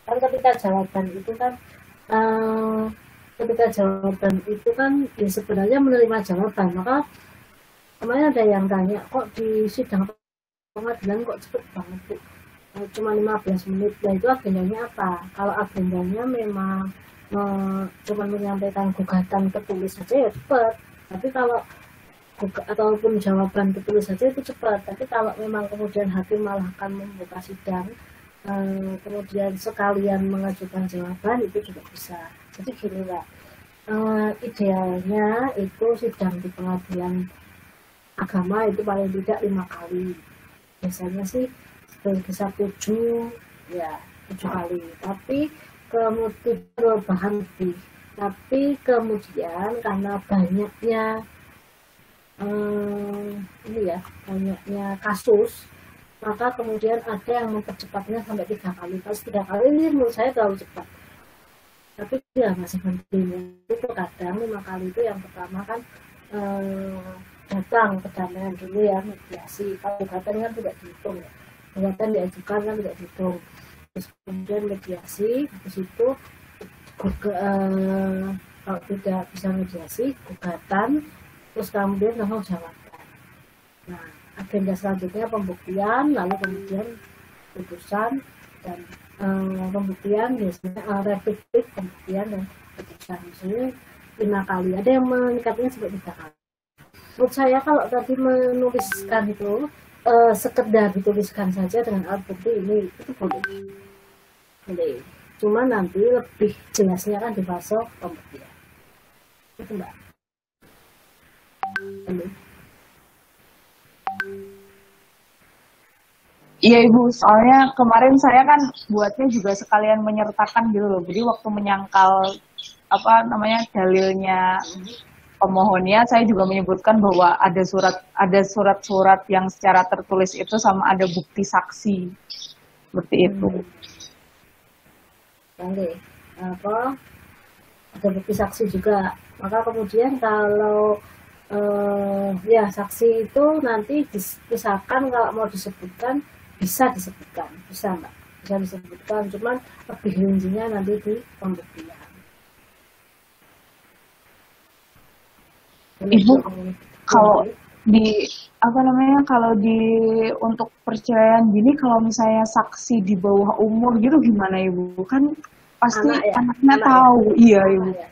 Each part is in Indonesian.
Kan eh, ketika jawaban itu kan ya sebenarnya menerima jawaban. Maka kemarin ada yang tanya, kok di sidang pengadilan kok cepet banget Bu, cuma 15 menit. Nah itu agendanya apa? Kalau agendanya memang cuma menyampaikan gugatan tertulis saja ya cepat. Tapi kalau ataupun jawaban tertulis saja itu cepat. Tapi kalau memang kemudian hakim malah akan membuka sidang, kemudian sekalian mengajukan jawaban, itu juga bisa. Jadi gini Pak, idealnya itu sidang di pengadilan agama itu paling tidak 5 kali. Biasanya sih bisa 7 kali. Tapi kemudian perubahan lebih. Tapi kemudian karena banyaknya banyaknya kasus, maka kemudian ada yang mempercepatnya sampai 3 kali. Kalau 3 kali ini menurut saya terlalu cepat. Tapi ya masih penting. Itu kadang 5 kali itu yang pertama kan datang kedamaian dulu ya, mediasi. Kalau gugatan kan tidak dihitung ya. Gugatan diajukan kan tidak dihitung. Terus kemudian mediasi, habis itu kalau tidak bisa mediasi, gugatan, terus kemudian langsung jawaban. Nah, agenda selanjutnya pembuktian, lalu kemudian putusan dan pembuktian biasanya repetitif pembuktian dan putusan. Misalnya 5 kali. Ada yang meningkatnya sampai 3 kali. Menurut saya kalau tadi menuliskan itu sekedar dituliskan saja dengan alat bukti ini itu boleh. Cuma nanti lebih jelasnya kan di fase pembuktian. Itu Mbak. Iya Ibu, soalnya kemarin saya kan buatnya juga sekalian menyertakan gitu loh. Jadi waktu menyangkal dalilnya pemohonnya, saya juga menyebutkan bahwa ada surat-surat yang secara tertulis itu sama ada bukti saksi seperti itu. Oke, ada bukti saksi juga. Maka kemudian kalau saksi itu nanti misalkan kalau mau disebutkan bisa disebutkan, bisa Mbak, bisa disebutkan. Cuman lebih rincinya nanti di pembuktian. Ibu, kalau untuk perceraian gini, kalau misalnya saksi di bawah umur gitu gimana Ibu? Kan pasti anaknya tahu. Iya Ibu. Ya.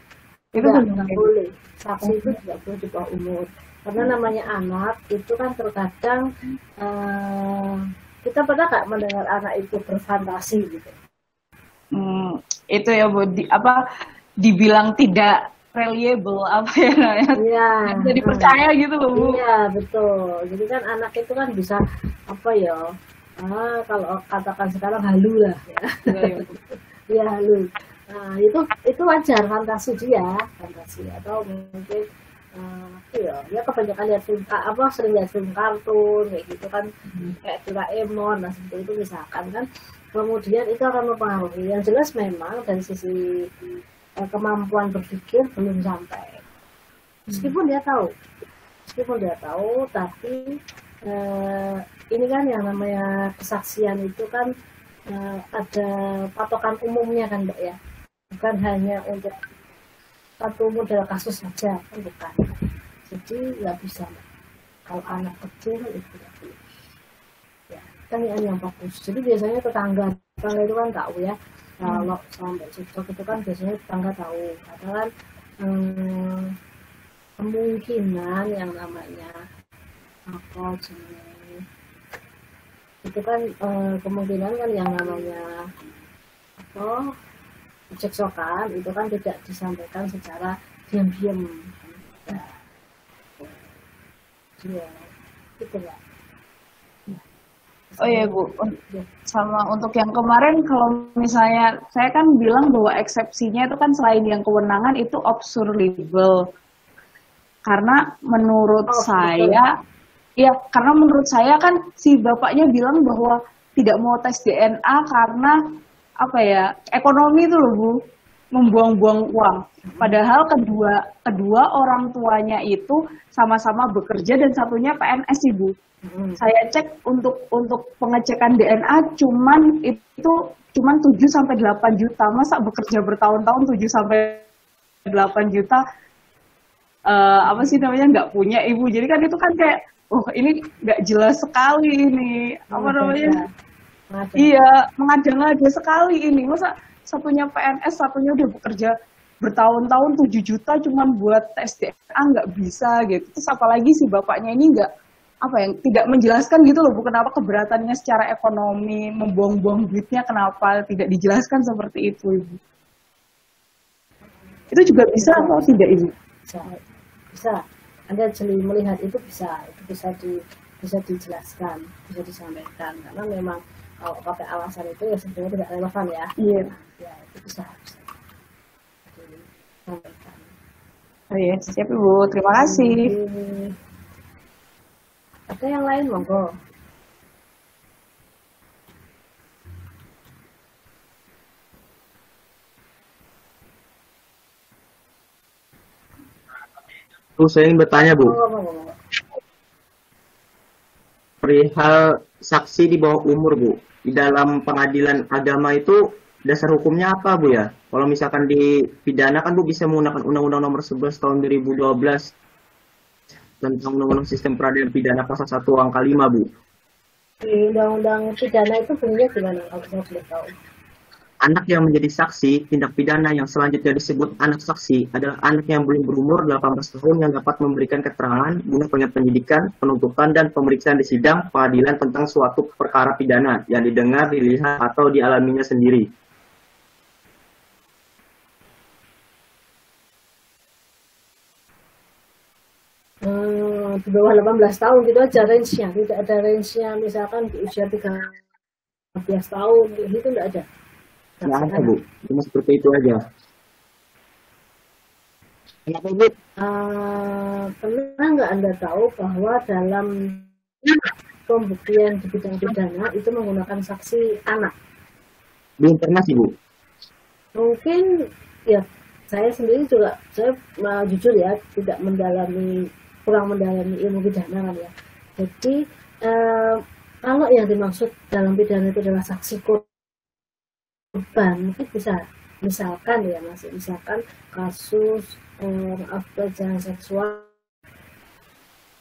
Itu tidak boleh. Saksi itu tidak boleh di bawah umur. Karena namanya anak itu kan terkadang kita pernah nggak mendengar anak itu berfantasi gitu? Itu ya Bu, dibilang tidak reliable Iya. Jadi percaya gitu loh Bu. Iya betul. Jadi kan anak itu kan bisa kalau katakan sekarang halu lah ya. Iya halu. Nah itu wajar, fantasi atau mungkin ya kebanyakan lihat film sering lihat film kartun kayak gitu kan, kayak Doraemon nah seperti itu misalkan kan, kemudian itu akan mempengaruhi. Yang jelas memang dari sisi kemampuan berpikir belum sampai, meskipun dia tahu tapi ini kan yang namanya kesaksian itu kan ada patokan umumnya kan Mbak ya, bukan hanya untuk satu model kasus saja kan, bukan. Jadi nggak bisa Mbak. Kalau anak kecil itu ya kan yang bagus. Jadi biasanya tetangga itu kan tahu ya, kalau sampai cocok itu kan biasanya tetangga tahu. Karena kan kemungkinan yang namanya itu kan kemungkinan kan yang namanya cekcokan itu kan tidak disampaikan secara diam-diam. Ya, gitu ya. Oh iya Bu, sama untuk yang kemarin kalau misalnya saya kan bilang bahwa eksepsinya itu kan selain yang kewenangan itu obsur legal. Karena menurut saya kan si bapaknya bilang bahwa tidak mau tes DNA karena ekonomi itu loh Bu. membuang-buang uang. Padahal kedua orang tuanya itu sama-sama bekerja dan satunya PNS, Ibu. Saya cek untuk pengecekan DNA cuman 7 sampai 8 juta. Masa bekerja bertahun-tahun 7 sampai 8 juta apa sih namanya nggak punya Ibu. Jadi kan itu kan kayak ini nggak jelas sekali ini. Apa namanya? Iya, mengada-ngada sekali ini. Masa satunya PNS, satunya udah bekerja bertahun-tahun 7 juta cuman buat tes DNA nggak bisa gitu. Terus apalagi si bapaknya ini nggak tidak menjelaskan gitu loh, Bu, kenapa keberatannya secara ekonomi, membuang-buang duitnya kenapa tidak dijelaskan seperti itu, Ibu. Itu juga bisa atau tidak, Ibu? Bisa. Anda jeli melihat itu bisa dijelaskan, bisa disampaikan karena memang kalau pakai alasan itu ya sebenarnya tidak relevan ya. Iya. Nah, ya itu bisa disampaikan. Oh iya, siap Ibu. Terima kasih. Ada yang lain monggo. Saya ingin bertanya, Bu. Perihal saksi di bawah umur, Bu. Di dalam pengadilan agama itu dasar hukumnya apa, Bu ya? Kalau misalkan di pidana kan Bu bisa menggunakan Undang-Undang Nomor 11 tahun 2012 tentang Undang-Undang Sistem Peradilan Pidana pasal 1 angka 5, Bu. Di Undang-Undang Pidana itu bunyinya gimana kalau saya sudah tahu? Anak yang menjadi saksi tindak pidana yang selanjutnya disebut anak saksi adalah anak yang belum berumur 18 tahun yang dapat memberikan keterangan guna penyidikan, penuntutan, dan pemeriksaan di sidang pengadilan tentang suatu perkara pidana yang didengar, dilihat, atau dialaminya sendiri. Di bawah 18 tahun gitu aja range-nya, tidak ada range-nya misalkan di usia 13 tahun gitu tidak ada. Nggak ada, Bu. Cuma seperti itu aja. Kenapa, Bu? Pernah nggak Anda tahu bahwa dalam pembuktian di bidang pidana itu menggunakan saksi anak? Belum pernah sih, Bu. Mungkin ya saya sendiri juga, saya jujur ya kurang mendalami ilmu pidana kan ya. Jadi kalau yang dimaksud dalam pidana itu adalah saksi korban, mungkin bisa misalkan kasus pelecehan seksual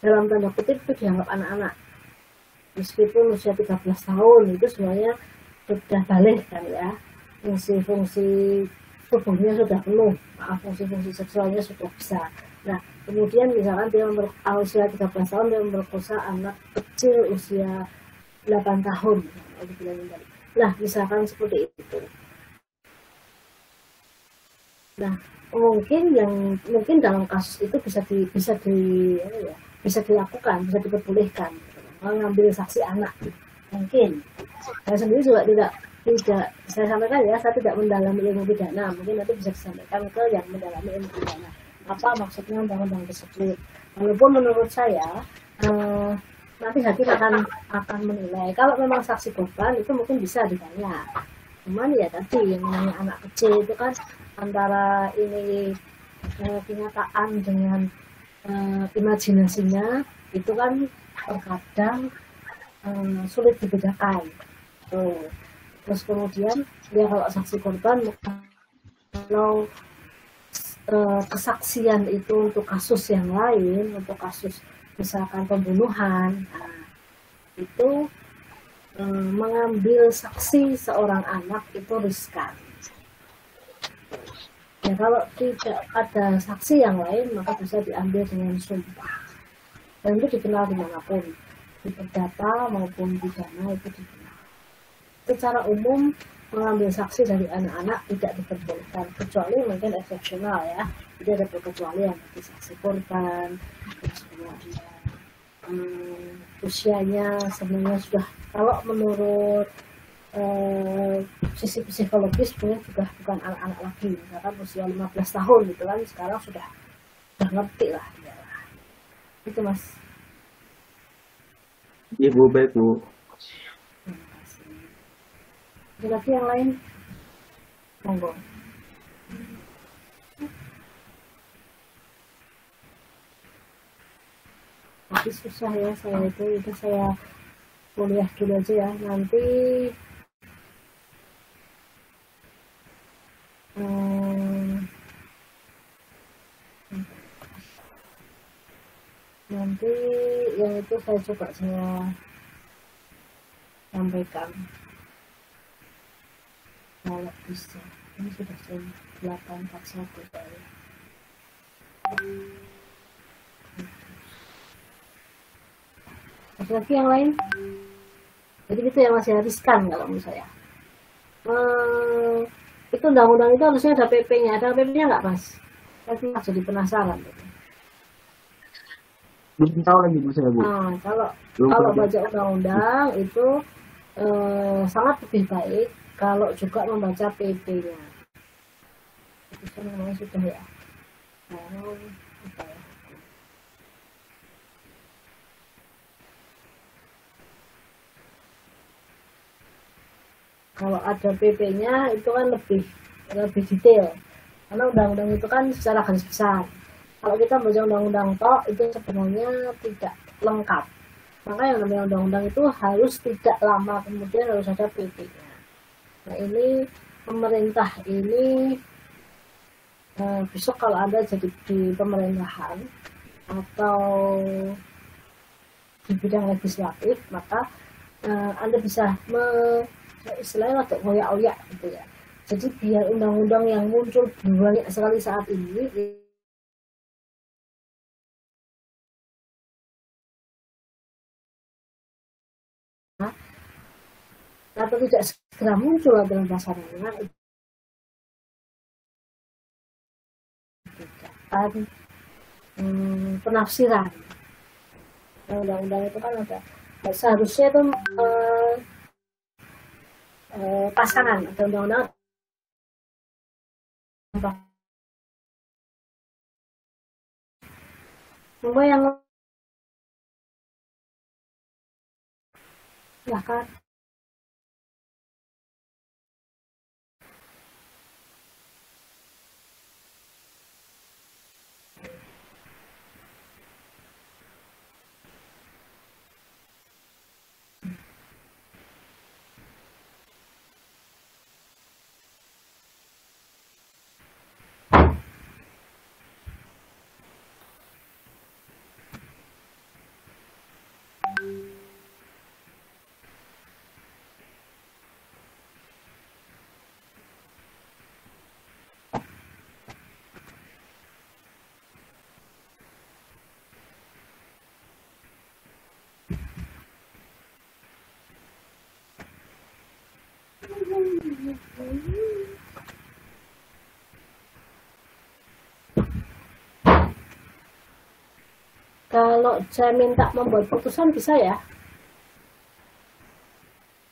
dalam tanda kutip itu dianggap anak-anak meskipun usia 13 tahun itu semuanya sudah balik kan ya, fungsi-fungsi tubuhnya sudah penuh, fungsi-fungsi seksualnya sudah bisa. Nah kemudian misalkan dia usia 13 tahun dia memperkosa anak kecil usia 8 tahun nah misalkan seperti itu. Nah mungkin dalam kasus itu bisa dilakukan, bisa diperbolehkan mengambil saksi anak. Mungkin saya sendiri juga tidak saya sampaikan ya, saya tidak mendalami ilmu pidana, mungkin nanti bisa disampaikan ke yang mendalami ilmu pidana apa maksudnya undang-undang tersebut. Walaupun menurut saya nanti hakim akan menilai kalau memang saksi korban itu mungkin bisa ditanya. Cuman ya tadi yang namanya anak kecil itu kan antara ini kenyataan dengan imajinasinya itu kan terkadang sulit dibedakan. Terus kemudian ya kalau saksi korban, kalau kesaksian itu untuk kasus yang lain, untuk kasus misalkan pembunuhan, itu mengambil saksi seorang anak itu riskan. Ya kalau tidak ada saksi yang lain maka bisa diambil dengan sumpah. Dan itu dikenal dimanapun, di perdata maupun pidana itu dikenal. Secara umum mengambil saksi dari anak-anak tidak diperbolehkan kecuali mungkin eksepsional ya. Jadi ada perkecualian seperti saksi korban, terus kemudian usianya sebenarnya sudah, kalau menurut sisi psikologis sebenarnya sudah bukan anak-anak lagi, misalkan usia 15 tahun gitu kan, sekarang sudah ngerti lah dia lah. Itu Mas. Ibu baik, Bu. Ada lagi yang lain? Monggo. Jadi susah ya saya itu saya kuliah dulu aja ya. Nanti nanti yang itu saya coba saya sampaikan kalau bisa. Ini sudah jam 8.41 saya. Ada lagi yang lain? Jadi itu yang masih riskan kalau menurut saya. Itu undang-undang itu harusnya ada PP-nya. Ada PP-nya nggak, Mas? Saya jadi penasaran. Belum tahu lagi Bu saya, Bu. Nah, kalau baca undang-undang itu sangat lebih baik kalau juga membaca PP-nya. Itu namanya sudah ya. Nah, apa ya? Kalau ada PP-nya itu kan lebih detail. Karena undang-undang itu kan secara garis besar. Kalau kita baca undang-undang tok itu sebenarnya tidak lengkap. Maka yang namanya undang-undang itu harus tidak lama kemudian harus ada PP-nya. Nah ini pemerintah ini besok kalau Anda jadi di pemerintahan atau di bidang legislatif, maka Anda bisa istilahnya untuk ngoyak-oyak gitu ya. Jadi biar undang-undang yang muncul banyak sekali saat ini atau tidak segera muncul dalam dasarnya kan penafsiran undang-undang itu kan ada seharusnya itu pasangan atau undang-undang semua yang ya kan kalau saya minta membuat putusan bisa ya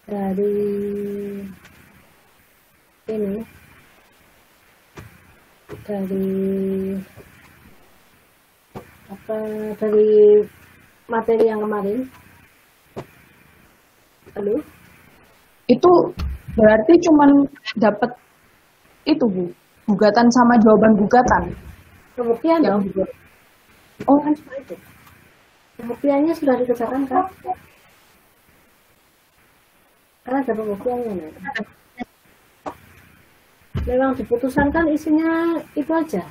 dari ini dari materi yang kemarin. Halo? Itu berarti cuman dapat itu Bu, gugatan sama jawaban gugatan. Pembuktian Yang dong. Oh, Kan cuma itu. Pembuktiannya sudah dikerjakan kan? Karena ada pembuktiannya nih. Memang diputusan kan isinya itu aja.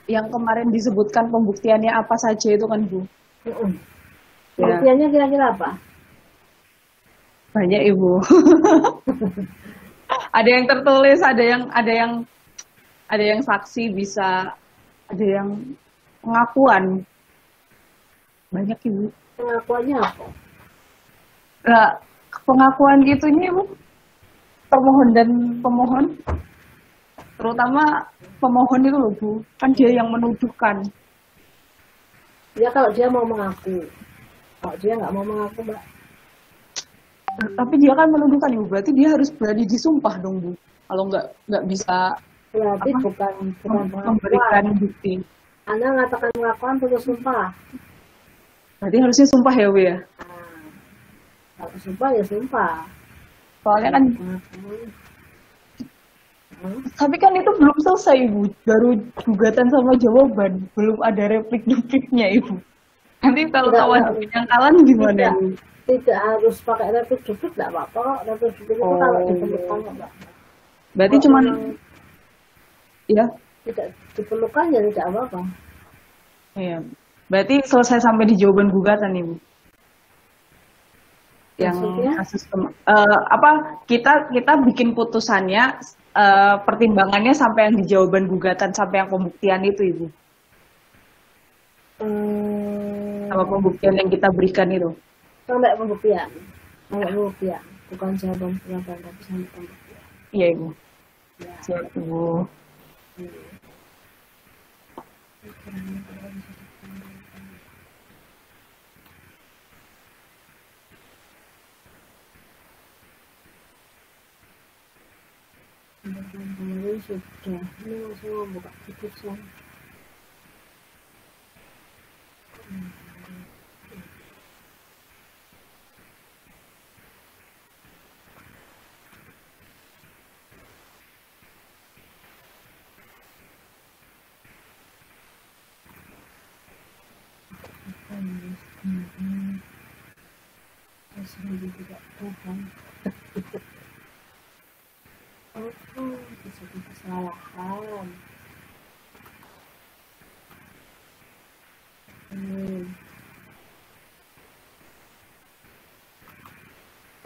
yang kemarin disebutkan pembuktiannya apa saja itu kan Bu? Pembuktiannya kira-kira apa? Banyak Ibu. Ada yang tertulis, ada yang saksi bisa, ada yang pengakuan. Banyak Ibu. Pengakuannya apa? Nah, pengakuan gitunya Ibu, pemohon dan pemohon, terutama pemohon itu loh Bu, kan dia yang menuduhkan. Ya kalau dia mau mengaku. Kalau dia nggak mau mengaku, Mbak. Tapi dia kan menuduhkan Ibu, berarti dia harus berani disumpah dong Bu. Kalau nggak bisa Berarti bukan memberikan pengakuan. bukti. Anda mengatakan pengakuan terus sumpah. Berarti harusnya sumpah ya Bu ya. Nah, kalau sumpah ya sumpah. Soalnya kan, tapi kan itu belum selesai Ibu, baru gugatan sama jawaban, belum ada replik-repliknya Ibu. Nanti kalau Tidak, kawan tidak. penyangkalan gimana? Tidak. Bu? Tidak harus pakai rapid duduk, tidak apa-apa kok. Rapid duduk itu kalau diperlukan enggak. Berarti Kalau cuman memang ya, tidak diperlukan ya tidak apa-apa. iya. Berarti selesai sampai di jawaban gugatan nih, Bu. Yang Maksudnya? kasus apa kita bikin putusannya pertimbangannya sampai yang di jawaban gugatan sampai yang pembuktian itu, Ibu. Sama pembuktian yang kita berikan itu. Sampai pembuktian. Sampai pembuktian. Bukan jawaban pengaduan tapi sampai pembuktian. Iya, Ibu. Ya. Siap, Ibu. Kemarin sudah. Ini langsung membuka putusan. Sendiri tidak tahan. Oh, bisa kesalahan.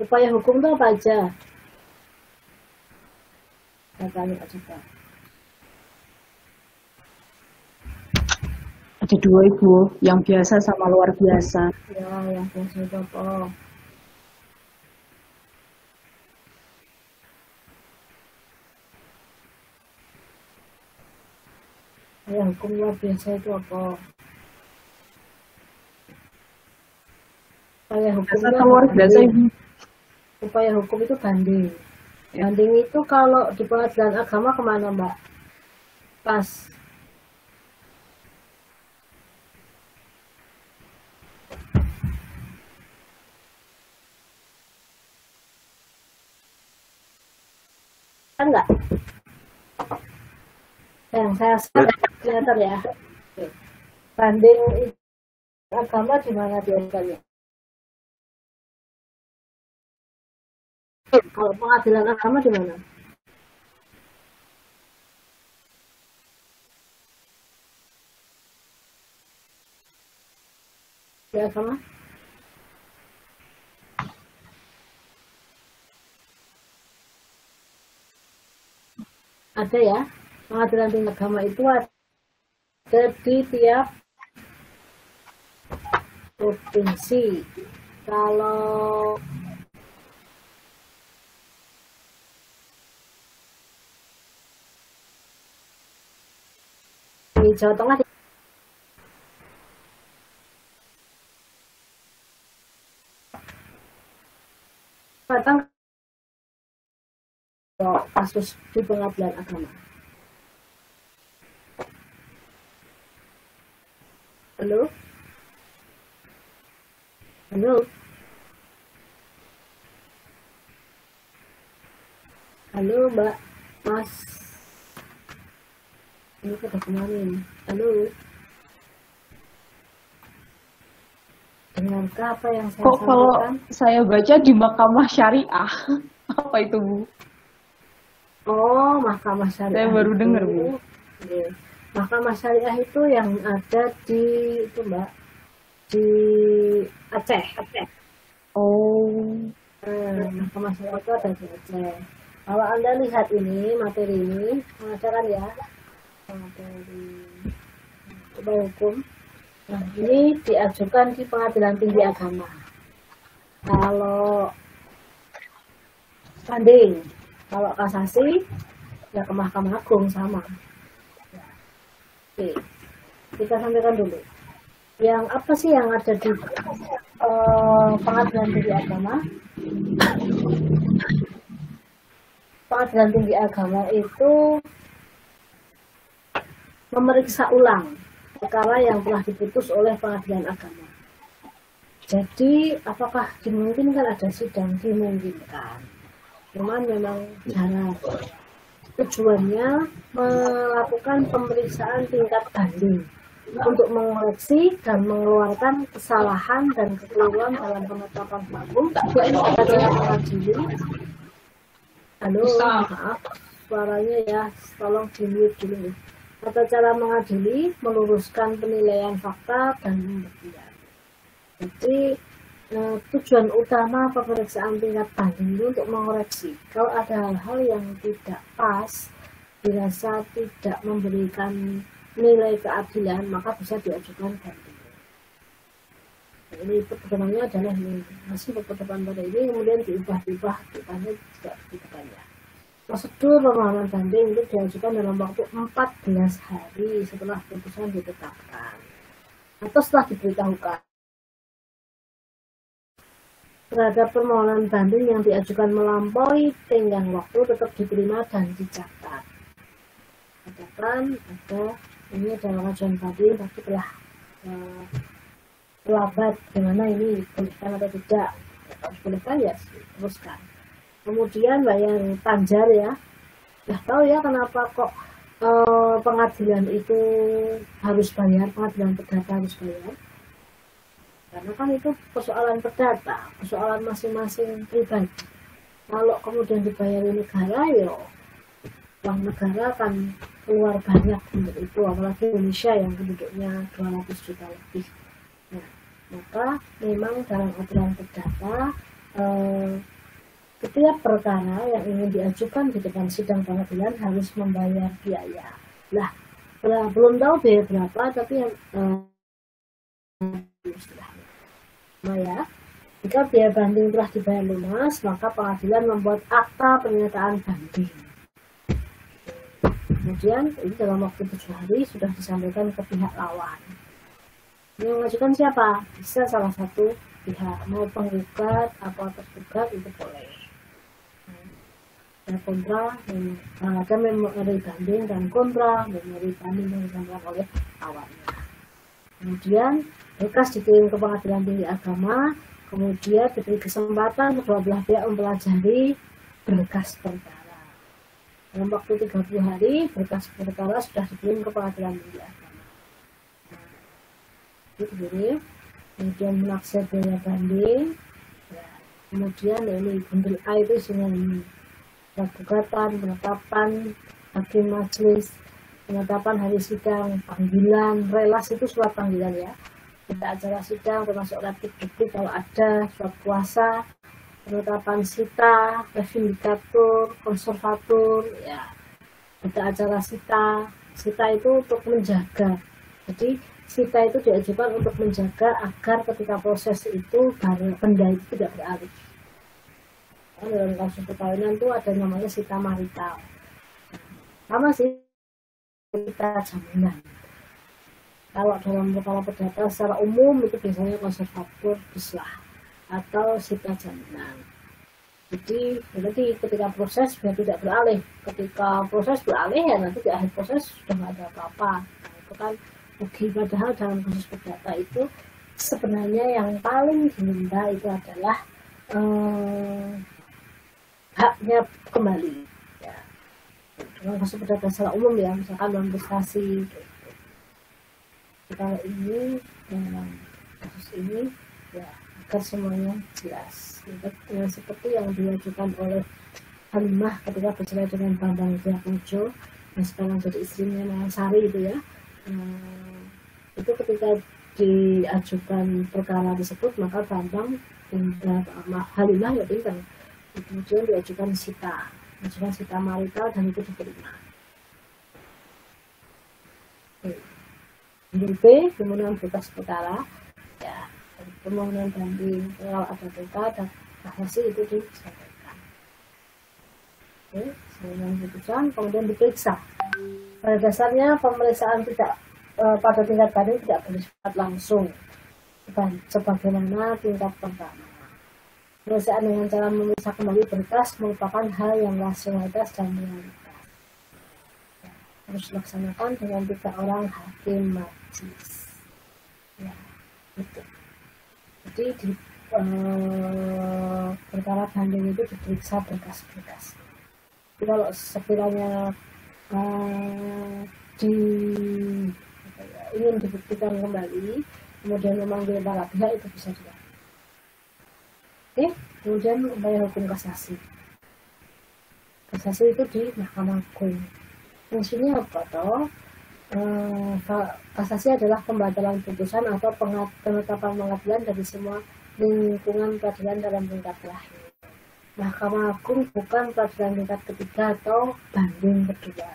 Upaya hukum itu apa aja? Saya tanya coba. Ada dua, Ibu, yang biasa sama luar biasa. Ya, yang biasa itu apa? Upaya hukum luar biasa itu apa? Upaya hukum Biasa itu sama luar biasa, Ibu. upaya hukum itu banding. Ya. Banding itu kalau di pengadilan agama kemana, Mbak? Pas. Kan enggak? Yang saya kelihatan ya. Oke. Banding agama di mana biasanya? Kalau pengadilan agama di mana? Di agama? Ada ya. Pengadilan tinggi agama itu ada di tiap provinsi. Kalau di Jawa Tengah datang kasus di pengadilan agama. Halo? Halo? Halo, Mbak? Mas? Ini kata kemarin. Halo? Dengarkah apa yang saya Kok kalau sampaikan? saya baca di Mahkamah Syariah, apa itu, Bu? Oh, Mahkamah Syariah. Saya baru itu. dengar, Bu. Iya. Mahkamah Syariah itu yang ada di itu, Mbak, di Aceh. Oh, Mahkamah Syariah itu ada di Aceh. Kalau Anda lihat ini materi ini, mengatakan ya materi upaya hukum. Nah, ini diajukan di Pengadilan Tinggi Agama. Kalau banding, kalau kasasi ya ke Mahkamah Agung sama. Oke, kita sampaikan dulu. Yang apa sih yang ada di Pengadilan Tinggi Agama? Pengadilan Tinggi Agama itu memeriksa ulang perkara yang telah diputus oleh Pengadilan Agama. Jadi, apakah dimungkinkan ada sidang? Dimungkinkan. Cuman memang jarang. Tujuannya melakukan pemeriksaan tingkat banding. untuk mengoreksi dan mengeluarkan kesalahan dan kekeliruan dalam penetapan hukum pada mengadili. Halo, maaf suaranya ya, tolong di-mute dulu. Tata cara mengadili, meluruskan penilaian fakta dan pembuktian. Jadi tujuan utama pemeriksaan tingkat banding itu untuk mengoreksi. Kalau ada hal-hal yang tidak pas, dirasa tidak memberikan nilai keadilan, maka bisa diajukan banding. Nah, ini perkembangannya adalah ini. Masih berdepan pada ini, kemudian diubah-ubah, ditanya tidak ditanya. Prosedur permohonan banding itu diajukan dalam waktu 14 hari setelah putusan ditetapkan atau setelah diberitahukan. Terhadap permohonan banding yang diajukan melampaui tenggang waktu tetap diterima dan dicatat. Katakan ada ini adalah ajuan banding tapi telah terlambat, gimana ini bolehkan atau tidak? Kalau bolehkan ya teruskan. Kemudian bayar panjar ya. Sudah tahu ya kenapa kok pengadilan itu harus bayar, pengadilan perdata harus bayar. Karena kan itu persoalan perdata, persoalan masing-masing pribadi. Kalau kemudian dibayari negara, ya uang negara akan keluar banyak untuk itu, apalagi Indonesia yang penduduknya 200 juta lebih. Nah, maka memang dalam aturan perdata, setiap perkara yang ingin diajukan di depan sidang pengadilan harus membayar biaya. Lah, belum tahu biaya berapa, tapi yang istilahnya. Nah ya, jika biaya banding telah dibayar lunas, maka pengadilan membuat akta pernyataan banding. Kemudian ini dalam waktu 7 hari sudah disampaikan ke pihak lawan. Yang mengajukan siapa? Bisa salah satu pihak, mau penggugat atau tergugat itu boleh. Dan kontra, ada memori banding dan kontra, memori banding yang disampaikan oleh lawannya. Kemudian berkas dikirim ke Pengadilan Tinggi Agama, kemudian diberi kesempatan kedua belah pihak mempelajari berkas perkara. Dalam waktu 30 hari, berkas perkara sudah dikirim ke Pengadilan Tinggi Agama. Nah, ini, kemudian menaksir biaya banding, ya, kemudian ini bundel A itu isinya ini, gugatan, penetapan hakim majelis, penetapan hari sidang, panggilan, relas itu surat panggilan ya, berita acara sidang termasuk replik dikti kalau ada, surat kuasa, penetapan sita, vindikator, konservator, ya, berita acara sita. Sita itu untuk menjaga. Jadi sita itu diajukan untuk menjaga agar ketika proses itu benda itu tidak beralih. Dalam kasus perkawinan itu ada namanya sita marital. Sama sih sita jaminan. Kalau dalam perkara perdata secara umum itu biasanya konservator dislah atau sita jaminan. Jadi ketika proses biar tidak beralih. Ketika proses beralih ya nanti di akhir proses sudah nggak ada apa-apa. Nah, itu kan rugi. Padahal dalam kasus perdata itu sebenarnya yang paling diminta itu adalah haknya kembali ya. Dengan kasus perdata secara umum ya, misalkan dalam prestasi gitu. Kalau ini dalam kasus ini ya agar semuanya jelas ya, seperti yang diajukan oleh Halimah ketika bercerai dengan Bambang Wijayanto yang sekarang jadi istrinya Malasari itu ya. Itu ketika diajukan perkara tersebut maka Bambang Halimah ya pintar. Kemudian diajukan sita marital dan itu diterima. B, permohonan berkas perkara, ya, permohonan banding kalau ada berita dan hasil itu disampaikan. Oke, dengan putusan kemudian diperiksa. Pada dasarnya pemeriksaan tidak pada tingkat banding tidak bersifat langsung, sebagaimana tingkat pertama. Pemeriksaan dengan cara memeriksa kembali berkas merupakan hal yang rasionalitas dan realitas. Harus dilaksanakan dengan 3 orang hakim majelis. Ya, itu. Jadi di perkara banding itu diperiksa berkas-berkas. Jadi kalau sekiranya ingin dibuktikan kembali, kemudian memanggil para pihak, itu bisa dilakukan. Oke, kemudian upaya hukum kasasi. Kasasi itu di Mahkamah Agung. Fungsinya apa toh? Kasasi adalah pembatalan putusan atau penetapan pengadilan dari semua lingkungan peradilan dalam tingkat terakhir. Mahkamah Agung bukan peradilan tingkat ketiga atau banding kedua,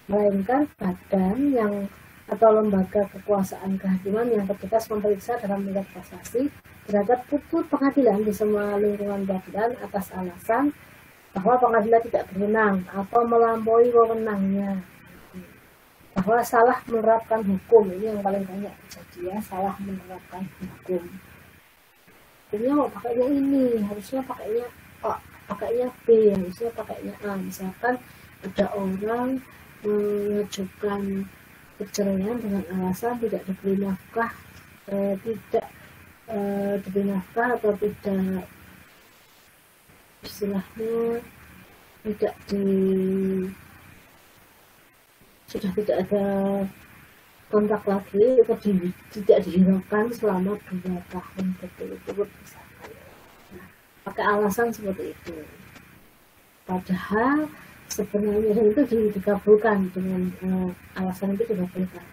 melainkan badan yang atau lembaga kekuasaan kehakiman yang bertugas memeriksa dalam tingkat kasasi terhadap putusan pengadilan di semua lingkungan peradilan atas alasan bahwa pengadilan tidak berwenang atau melampaui wewenangnya, bahwa salah menerapkan hukum. Ini yang paling banyak terjadi ya, salah menerapkan hukum. Hukumnya mau pakainya ini, harusnya pakainya A, pakainya B, harusnya pakainya A. Misalkan ada orang mengajukan perceraian dengan alasan tidak diberi nafkah, diberi nafkah atau tidak, istilahnya tidak sudah tidak ada kontrak lagi, atau tidak dihiraukan selama 2 tahun berturut-turut misalkan. Nah, pakai alasan seperti itu. Padahal sebenarnya itu dikabulkan dengan alasan itu dikabulkan.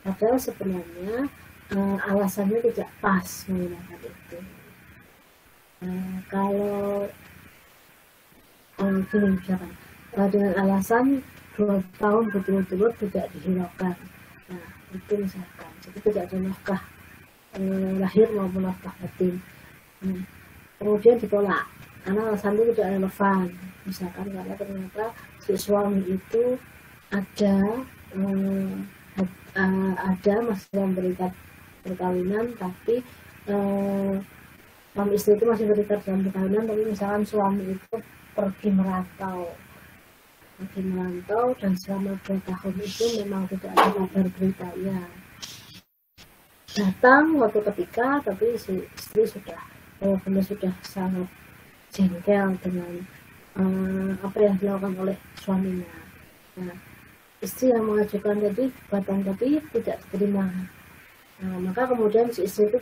Padahal sebenarnya alasannya tidak pas menggunakan itu. Kalau gini misalkan, dengan alasan 2 tahun berturut-turut tidak dihiraukan, nah itu misalkan, jadi tidak ada nafkah lahir maupun nafkah batin, kemudian ditolak karena alasan itu tidak relevan, misalkan karena ternyata si suami itu ada masih dalam berikat perkawinan, tapi suami istri itu masih berikat dalam perkawinan, tapi misalkan suami itu pergi merantau dan selama 2 tahun itu memang tidak ada kabar beritanya. Datang waktu ketiga, tapi si istri sudah sudah sangat jengkel dengan apa yang dilakukan oleh suaminya. Nah, istri yang mengajukan tadi gugatan tapi tidak diterima. Nah, maka kemudian si istri itu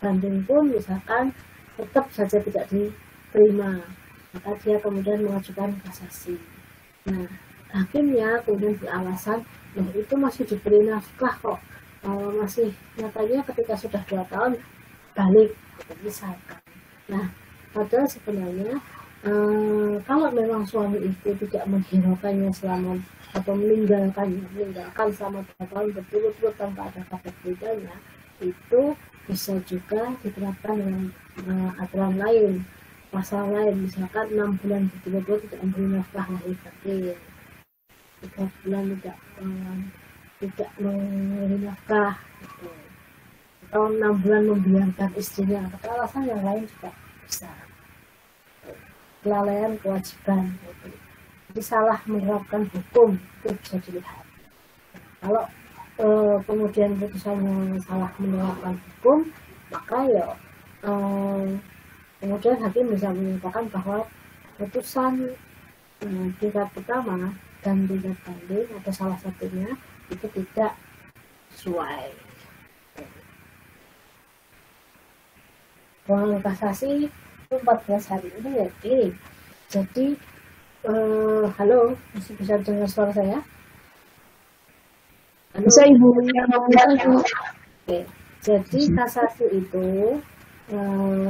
banding pun misalkan tetap saja tidak diterima, maka dia kemudian mengajukan kasasi. Nah, hakimnya kemudian beralasan, itu masih diberi nafkah kok, masih nyatanya ketika sudah 2 tahun balik, misalkan. Nah, padahal sebenarnya kalau memang suami itu tidak menghiraukannya selama atau meninggalkan selama 2 tahun berturut-turut tanpa ada kabar beritanya, itu bisa juga diterapkan dengan aturan lain, pasal lain, misalkan 6 bulan berturut-turut tidak memberi nafkah lahir batin, 3 bulan tidak memberi nafkah, gitu. Atau 6 bulan membiarkan istrinya, atau alasan yang lain juga bisa. Kelalaian kewajiban, gitu. Jadi salah menerapkan hukum itu bisa dilihat. Kalau kemudian putusannya salah menerapkan hukum, maka ya kemudian hakim bisa menyatakan bahwa putusan tingkat pertama dan tingkat banding atau salah satunya itu tidak sesuai. Ruang kasasi 14 hari ini ya kirim. Jadi halo, masih bisa dengar suara saya? Halo? Bisa Ibu. Oke. Jadi kasasi itu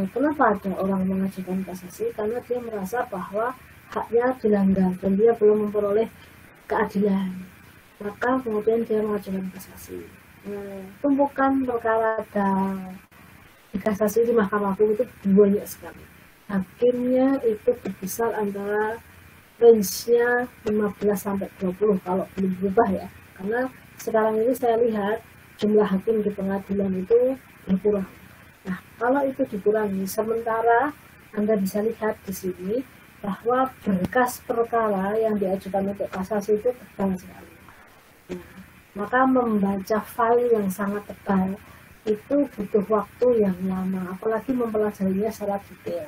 kenapa ada orang mengajukan kasasi? Karena dia merasa bahwa haknya dilanggar dan dia belum memperoleh keadilan, maka kemudian dia mengajukan kasasi. Tumpukan perkara di kasasi di Mahkamah Agung itu banyak sekali. Hakimnya itu berkisar antara range-nya 15 sampai 20 kalau belum berubah ya. Karena sekarang ini saya lihat jumlah hakim di pengadilan itu berkurang. Nah, kalau itu dikurangi, sementara Anda bisa lihat di sini bahwa berkas perkara yang diajukan untuk kasasi itu tebal sekali. Nah, maka membaca file yang sangat tebal itu butuh waktu yang lama, apalagi mempelajarinya secara detail.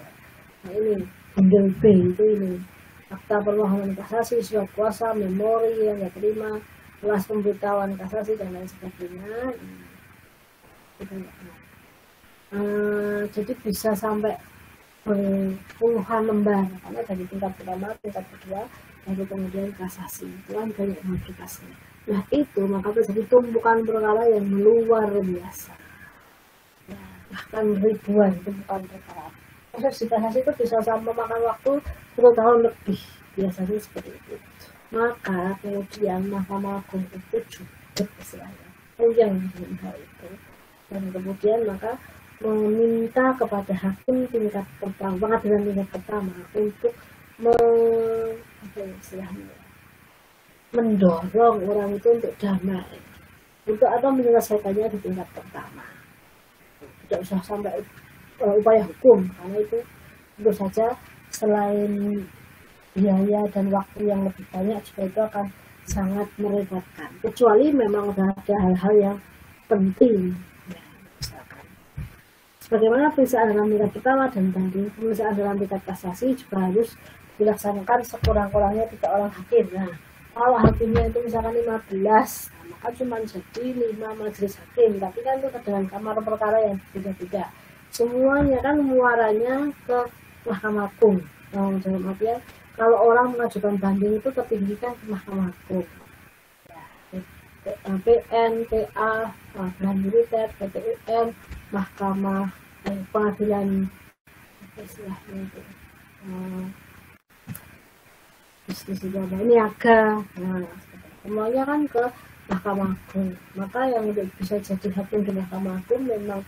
Nah, ini bundel B itu ini akta permohonan kasasi, surat kuasa, memori yang nggak terima, kelas pemberitahuan kasasi dan lain sebagainya. Jadi bisa sampai puluhan lembar karena dari tingkat pertama, tingkat kedua, lalu kemudian kasasi itu kan banyak aplikasinya. Nah itu maka terjadi tumpukan perkara yang luar biasa, ya, bahkan ribuan tumpukan perkara. Proses di kasasi itu bisa sampai makan waktu 1 tahun lebih, biasanya seperti itu. Maka kemudian Mahkamah Agung itu juga istilahnya yang dengan hal itu, dan kemudian maka meminta kepada hakim tingkat pertama, pengadilan tingkat pertama untuk mendorong orang itu untuk damai, untuk atau menyelesaikannya di tingkat pertama. Tidak usah sampai upaya hukum, karena itu tentu saja selain biaya dan waktu yang lebih banyak juga itu akan sangat merepotkan. Kecuali memang ada hal-hal yang penting. Ya, misalkan sebagaimana pemeriksaan dalam tingkat pertama dan banding, pemeriksaan dalam tingkat kasasi juga harus dilaksanakan sekurang-kurangnya 3 orang hakim. Nah, kalau hakimnya itu misalkan 15, nah, maka cuma jadi 5 majelis hakim, tapi kan itu dengan kamar perkara yang beda-beda. Semuanya kan muaranya ke Mahkamah Agung. Nah, dalam artian kalau orang mengajukan banding itu tertinggikan ke Mahkamah Agung. Ya, PN, PA, Pengadilan Militer, PTUN, Mahkamah Pengadilan istilahnya itu bisnis juga ada niaga. Nah, semuanya kan ke Mahkamah Agung. Maka yang bisa jadi hakim di Mahkamah Agung memang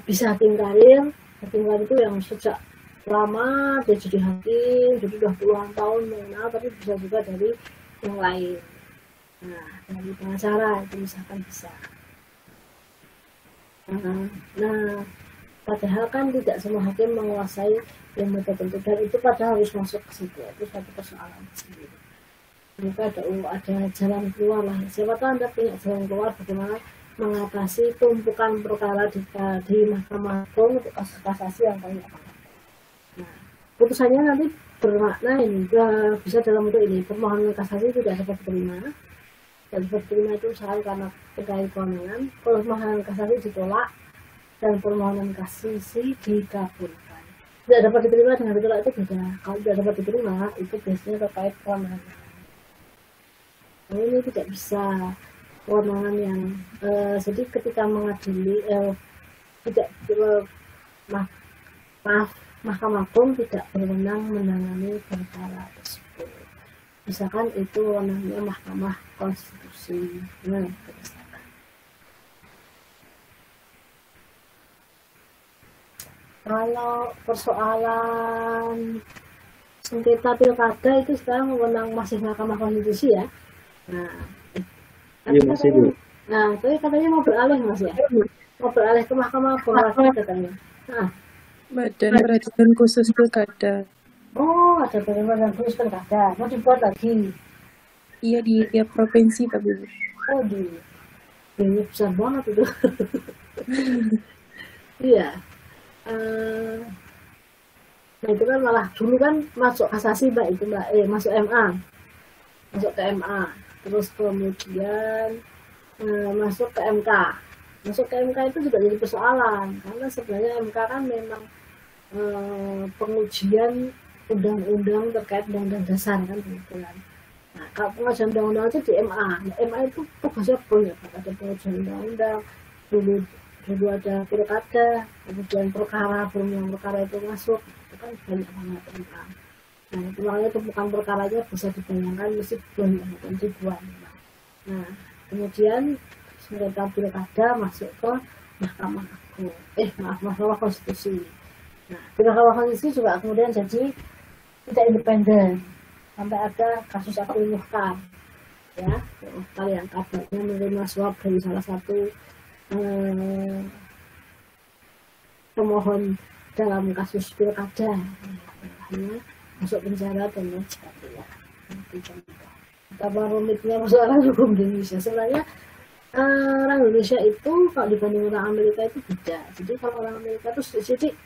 bisa hakim karir. Hakim karir itu yang sejak lama dia jadi hakim, jadi udah puluhan tahun mengenal, tapi bisa juga dari yang lain. Nah, dari pengacara itu misalkan bisa. Nah, padahal kan tidak semua hakim menguasai ilmu tertentu, dan itu padahal harus masuk ke situ. Itu satu persoalan sendiri. Maka ada jalan keluar lah. Siapa tahu Anda punya jalan keluar bagaimana mengatasi tumpukan perkara di Mahkamah Agung untuk kasus kasasi yang banyak banget. Nah, putusannya nanti bermakna ini bisa dalam bentuk ini: permohonan kasasi tidak dapat diterima, dan dapat diterima itu misalkan karena terkait kewenangan, permohonan kasasi ditolak, dan permohonan kasasi dikabulkan. Tidak dapat diterima dengan ditolak itu beda. Kalau tidak dapat diterima itu biasanya terkait kewenangan. Nah, ini tidak bisa kewenangan yang jadi ketika mengadili tidak Mahkamah Agung tidak berwenang menangani perkara tersebut. Misalkan itu wewenangnya Mahkamah Konstitusi. Nah, kalau persoalan sengketa pilkada itu sekarang wewenang masih Mahkamah Konstitusi ya. Nah, iya masih Bu. Nah, tapi katanya mau beralih Mas ya. Mau beralih ke Mahkamah Agung lagi katanya. Nah, Badan Peradilan Khusus Pilkada. oh, ada badan khusus pilkada. Mau dibuat lagi. Iya di tiap provinsi tapi Bu. Oh, ini besar banget itu. Iya. Nah itu kan malah dulu kan masuk kasasi Mbak itu Mbak, masuk MA, masuk ke MA, terus kemudian masuk ke MK. Masuk ke MK itu juga jadi persoalan karena sebenarnya MK kan memang pengujian undang-undang terkait undang-undang dasar kan kebetulan. Nah, kalau pengujian undang-undang itu di MA, nah, MA itu tugasnya banyak, ada pengujian undang-undang, dulu ada pilkada, kemudian perkara, belum perkara itu masuk, itu kan banyak banget MA. Nah, itu makanya tumpukan perkaranya bisa dibayangkan mesti banyak dan ribuan. Nah, kemudian sengketa pilkada masuk ke Mahkamah Agung, Mahkamah Konstitusi. Nah, di Mahkamah Konstitusi juga kemudian jadi tidak independen sampai ada kasus Abdul Muhtar, ya, Muhtar yang kabarnya menerima suap dari salah satu pemohon dalam kasus pilkada, masuk penjara dan lain sebagainya. Betapa rumitnya persoalan hukum di Indonesia. Sebenarnya orang Indonesia itu kalau dibanding orang Amerika itu beda. Jadi kalau orang Amerika itu sedikit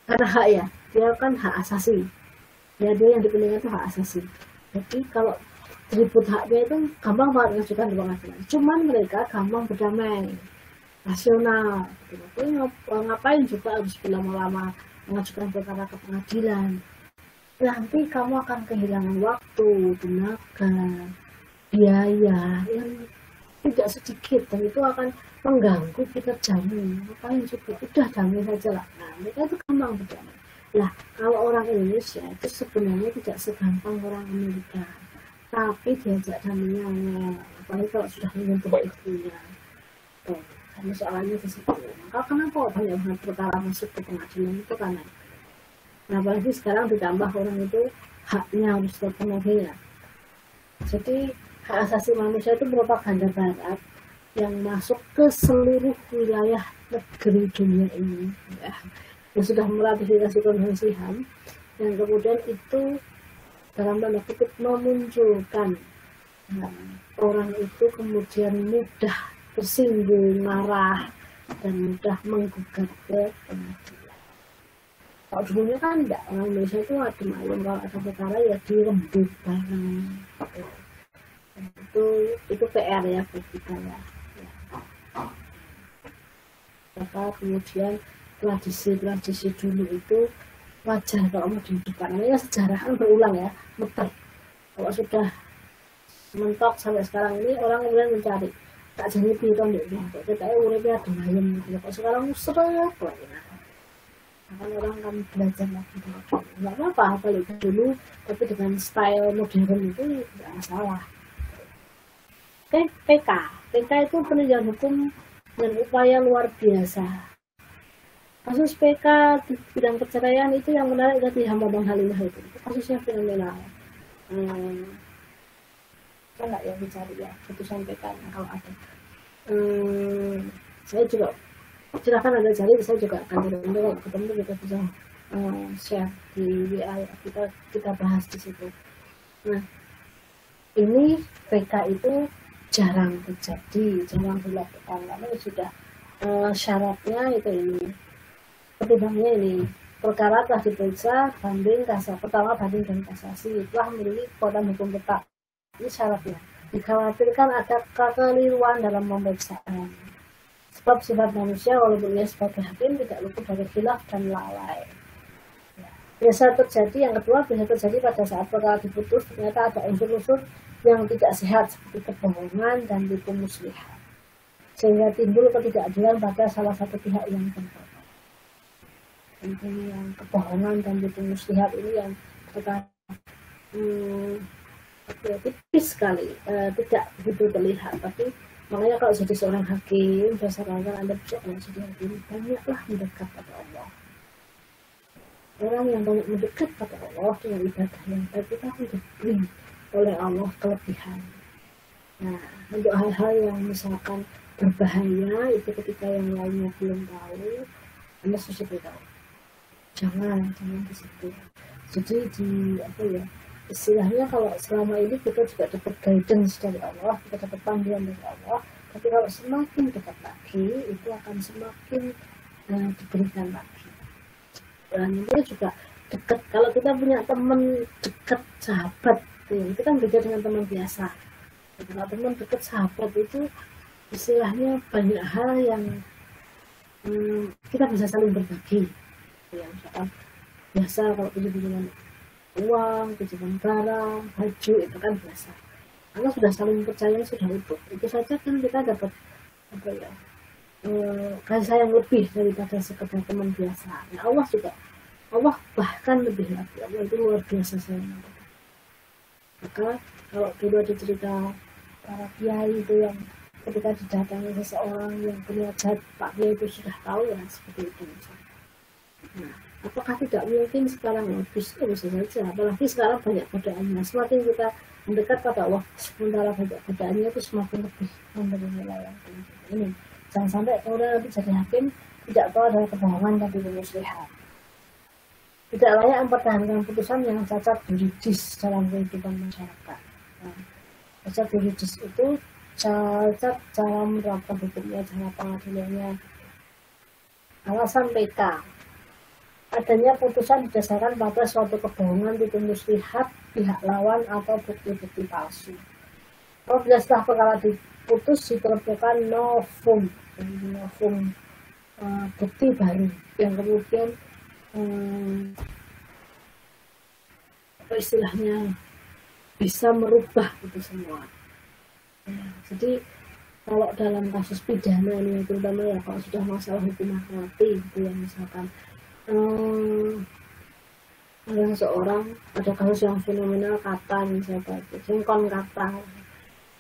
karena hak ya, dia kan hak asasi. Ya dia yang dipilihkan itu hak asasi. Jadi kalau atribut haknya itu gampang banget mengajukan di pengadilan. Cuman mereka gampang berdamai, rasional. Tapi ngapain juga harus lama-lama mengajukan perkara ke pengadilan? Nanti kamu akan kehilangan waktu, tenaga, biaya yang tidak sedikit, dan itu akan mengganggu kita jamin. Ngapain juga, udah damai saja lah. Nah, mereka itu gampang berdamai. Lah, kalau orang Indonesia itu sebenarnya tidak segampang orang Amerika, tapi diajak damainya, apalagi kalau sudah menyentuh itunya. Karena soalnya di situ. Maka kenapa banyak banget perkara masuk ke pengadilan itu karena. Nah, apalagi sekarang ditambah orang itu haknya harus terpenuhi ya. Jadi hak asasi manusia itu merupakan ganda barat yang masuk ke seluruh wilayah negeri dunia ini, ya, yang sudah meratifikasi konvensi HAM, yang kemudian itu dalam tanda kutip memunculkan orang itu kemudian mudah tersinggung, marah, dan mudah menggugat ke pengadilan. Kalau dulunya kan enggak, orang Indonesia itu adem ayem, kalau ada perkara ya dirembuk bareng. Itu PR ya buat kita ya. Maka kemudian tradisi dulu itu wajar kalau mau dihidupkan. Namanya sejarah kan berulang ya, muter. Kalau sudah mentok sampai sekarang ini, orang kemudian mencari tak jadi piton deh, kok kita uripnya adem ayem gitu. Kok sekarang seret banget. Kan orang kan belajar lagi dari dulu. Nggak apa-apa kalau itu dulu, tapi dengan style modern itu tidak masalah. PK itu peninjauan hukum dengan upaya luar biasa. Kasus PK di bidang perceraian itu yang menarik dari Hamdan Halimah itu kasusnya fenomenal. Enggak ya dicari ya putusan PK kalau ada. Saya juga silakan Anda cari, saya juga akan ketemu kita bisa share di WA, kita bahas di situ. Nah, ini PK itu jarang terjadi, jarang dilakukan karena sudah syaratnya itu ini, pertimbangannya ini, perkara telah diperiksa banding kasasi, pertama banding dan kasasi telah memiliki kekuatan hukum tetap. Ini syaratnya. Dikhawatirkan ada kekeliruan dalam pemeriksaan. Sebab sifat manusia walaupun ia sebagai hakim tidak luput dari khilaf dan lalai. Biasa terjadi, yang kedua bisa terjadi pada saat perkara diputus ternyata ada unsur-unsur yang tidak sehat seperti kebohongan dan tipu muslihat, sehingga timbul ketidakadilan pada salah satu pihak yang terkait. Tentunya yang kebohongan dan tipu muslihat ini yang tipis sekali, tidak begitu terlihat, tapi makanya kalau jadi seorang hakim, saya sarankan Anda bisa jadi hakim, banyaklah mendekat pada Allah. Orang yang banyak mendekat pada Allah dengan ibadah yang baik itu akan diberi oleh Allah kelebihan. Nah, untuk hal-hal yang misalkan berbahaya itu ketika yang lainnya belum tahu, Anda harus beritahu. Jangan di situ. Jadi istilahnya kalau selama ini kita juga dapat guidance dari Allah, kita dapat panduan dari Allah, tapi kalau semakin dekat lagi itu akan semakin diberikan lagi. Dan itu juga dekat, kalau kita punya teman dekat sahabat itu kan beda dengan teman biasa. Kalau teman dekat sahabat itu istilahnya banyak hal yang kita bisa saling berbagi ya, misalkan biasa kalau pinjam uang, pinjaman barang, baju itu kan biasa. Karena sudah saling percaya, sudah utuh. Itu saja kan kita dapat kasih sayang lebih daripada sekedar teman biasa. Ya Allah juga, Allah bahkan lebih lagi. Allah itu luar biasa sayang. Maka kalau dulu ada cerita para kiai itu yang ketika didatangi seseorang yang berniat, Pak Kiai itu sudah tahu ya seperti itu. Nah, apakah tidak mungkin sekarang bisa saja, apalagi sekarang banyak godaannya. Semakin kita mendekat pada Allah, sementara banyak godaannya itu semakin lebih memberi nilai yang tinggi. Ini jangan sampai kemudian nanti jadi hakim tidak tahu ada kebohongan dan tipu muslihat. Tidak layak mempertahankan putusan yang cacat yuridis dalam kehidupan masyarakat. Nah, cacat yuridis itu cacat cara menerapkan hukumnya, cara pengadilannya. Alasan PK. adanya putusan didasarkan pada suatu kebohongan, tipu muslihat pihak lawan atau bukti-bukti palsu. Apabila setelah perkara diputus ditemukan novum bukti baru yang kemudian apa istilahnya bisa merubah itu semua. Ya, jadi kalau dalam kasus pidana ini terutama ya kalau sudah masalah hukuman mati itu yang misalkan ada seseorang, ada kasus yang fenomenal kata misalnya singkon kata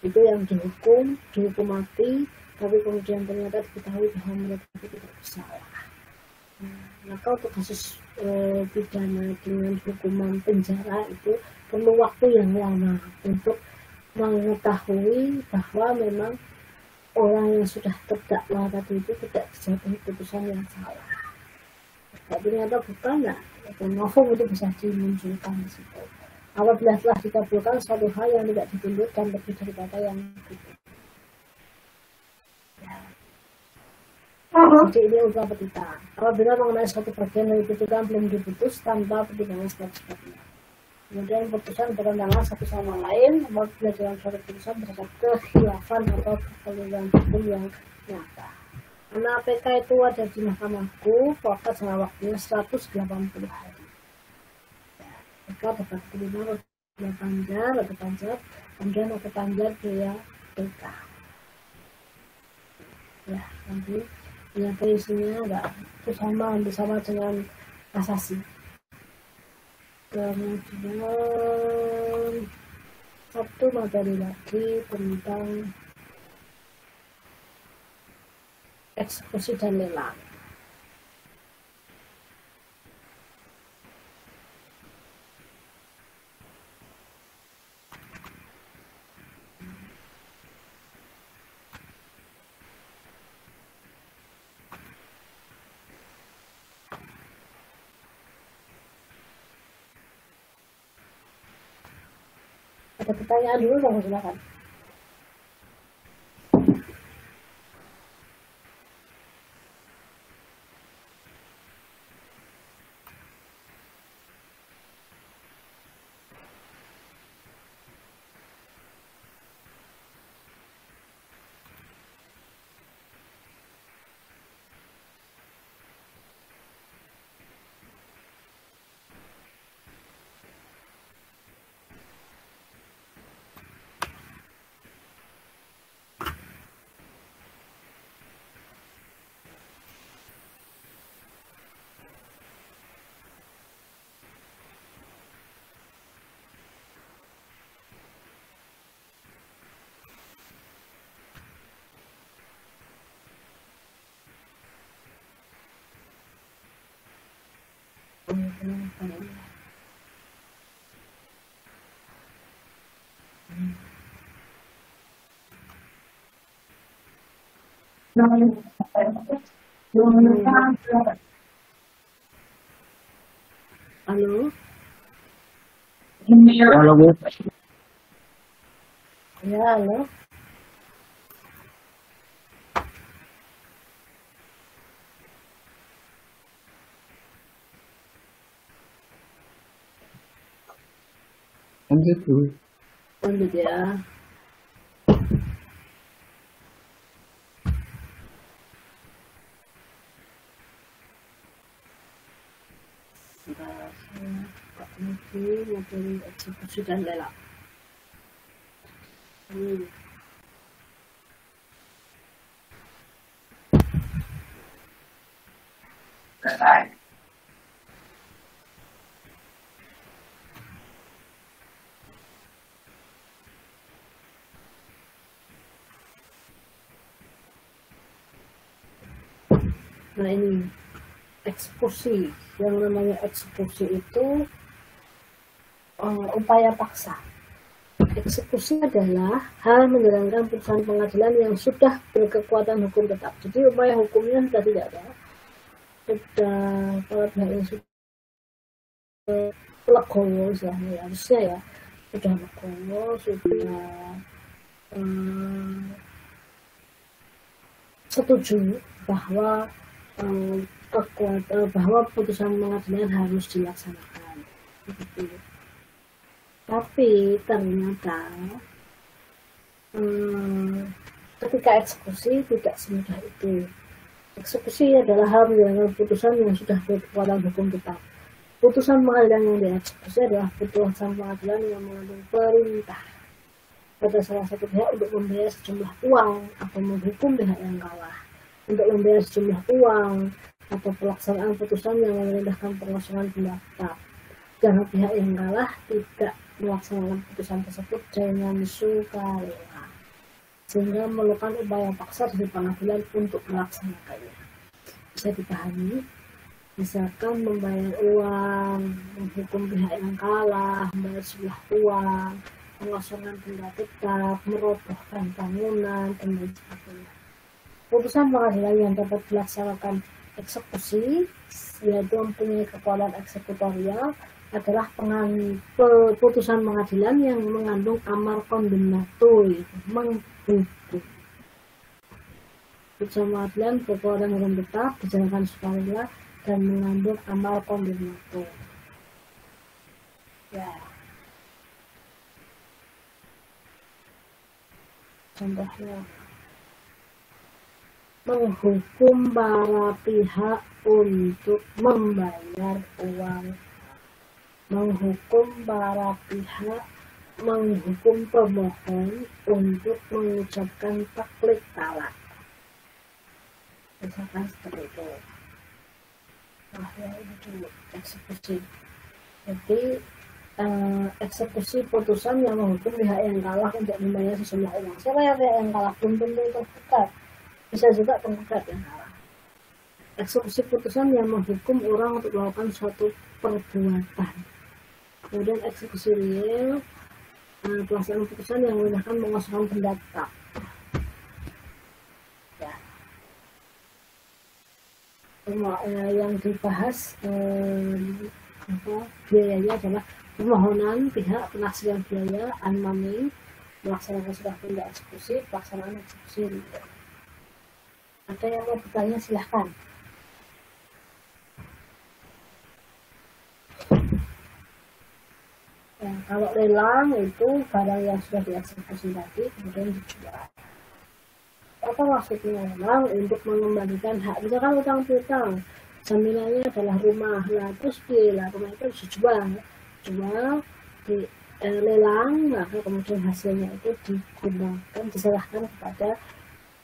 itu yang dihukum mati, tapi kemudian ternyata diketahui bahwa mereka itu tidak bersalah. Maka untuk kasus pidana dengan hukuman penjara itu perlu waktu yang lama untuk mengetahui bahwa memang orang yang sudah terdakwa tadi itu tidak dijatuhi putusan yang salah. Tapi ternyata bukan, nah, novum itu bisa dimunculkan di situ. Apabila telah dikabulkan suatu hal yang tidak dituntut dan lebih daripada yang dituntut. Ya. Jadi ini usaha petikan. Apabila mengenai suatu bagian dari tuntutan belum diputus tanpa pertimbangan sebab-sebabnya. Kemudian putusan bertentangan satu sama lain, apabila dalam suatu putusan terdapat kekhilafan atau perkeliruan hukum yang nyata. Karena APK itu ada di mahkamahku, total jangka waktunya 180 hari. APK dapat diterima oleh panjat, kemudian ada panjat biaya PK. Ya, nanti ternyata isinya enggak itu sama dengan kasasi. Kemudian satu materi lagi tentang eksekusi dan lelang. Ada pertanyaan dulu dong, silakan. Halo? Halo Bu. Ya, halo. Lanjut Bu. Lanjut ya. Materi eksekusi dan lelang. Nah ini eksekusi, yang namanya eksekusi itu upaya paksa. Eksekusi adalah hal menjalankan putusan pengadilan yang sudah berkekuatan hukum tetap. Jadi upaya hukumnya sudah tidak ada, sudah para pihak yang sudah legowo istilahnya ya, harusnya ya sudah legowo, sudah setuju bahwa bahwa putusan pengadilan harus dilaksanakan. Begitu. Tapi ternyata ketika eksekusi tidak semudah itu. Eksekusi adalah hal menjalankan putusan yang sudah berkekuatan hukum tetap. Putusan pengadilan yang dieksekusi adalah putusan pengadilan yang mengandung perintah pada salah satu pihak untuk membayar sejumlah uang atau menghukum pihak yang kalah untuk membayar sejumlah uang atau pelaksanaan putusan yang memerintahkan pengosongan pendapat. Karena pihak yang kalah tidak melaksanakan putusan tersebut dengan sukarela, sehingga memerlukan upaya paksa dari pengadilan untuk melaksanakannya. Bisa dipahami, misalkan membayar uang, menghukum pihak yang kalah, membayar sejumlah uang, pengosongan benda tetap, merobohkan bangunan, dan lain sebagainya. Putusan pengadilan yang dapat dilaksanakan eksekusi, yaitu mempunyai kekuatan eksekutorial, adalah putusan pengadilan yang mengandung amar condemnato, yaitu menghukum. Putusan pengadilan berkekuatan hukum tetap, dijalankan sukarela, dan mengandung amar condemnato. Ya. Contohnya, menghukum para pihak untuk membayar uang, menghukum para pihak, menghukum pemohon untuk mengucapkan taklid talak, misalkan seperti itu. Nah, ya ini dulu eksekusi. Jadi eksekusi putusan yang menghukum pihak yang kalah untuk membayar sejumlah uang. Siapa yang pihak yang kalah? Belum tentu tergugat, bisa juga penggugat yang kalah. Eksekusi putusan yang menghukum orang untuk melakukan suatu perbuatan. Kemudian eksekusi real, pelaksanaan putusan yang menggunakan mengosongkan benda tetap. Ya. Yang dibahas biayanya adalah permohonan pihak, penaksiran biaya, unmami, melaksanakan surat tunda eksekusi, pelaksanaan eksekusi real. Ada yang mau bertanya silahkan. Ya, kalau lelang itu barang yang sudah dieksekusi tadi kemudian dijual. Apa maksudnya lelang? Untuk mengembalikan hak. Misalkan utang piutang, jaminannya adalah rumah. Nah, terus rumah itu dijual, di lelang, maka kemudian hasilnya itu digunakan, diserahkan kepada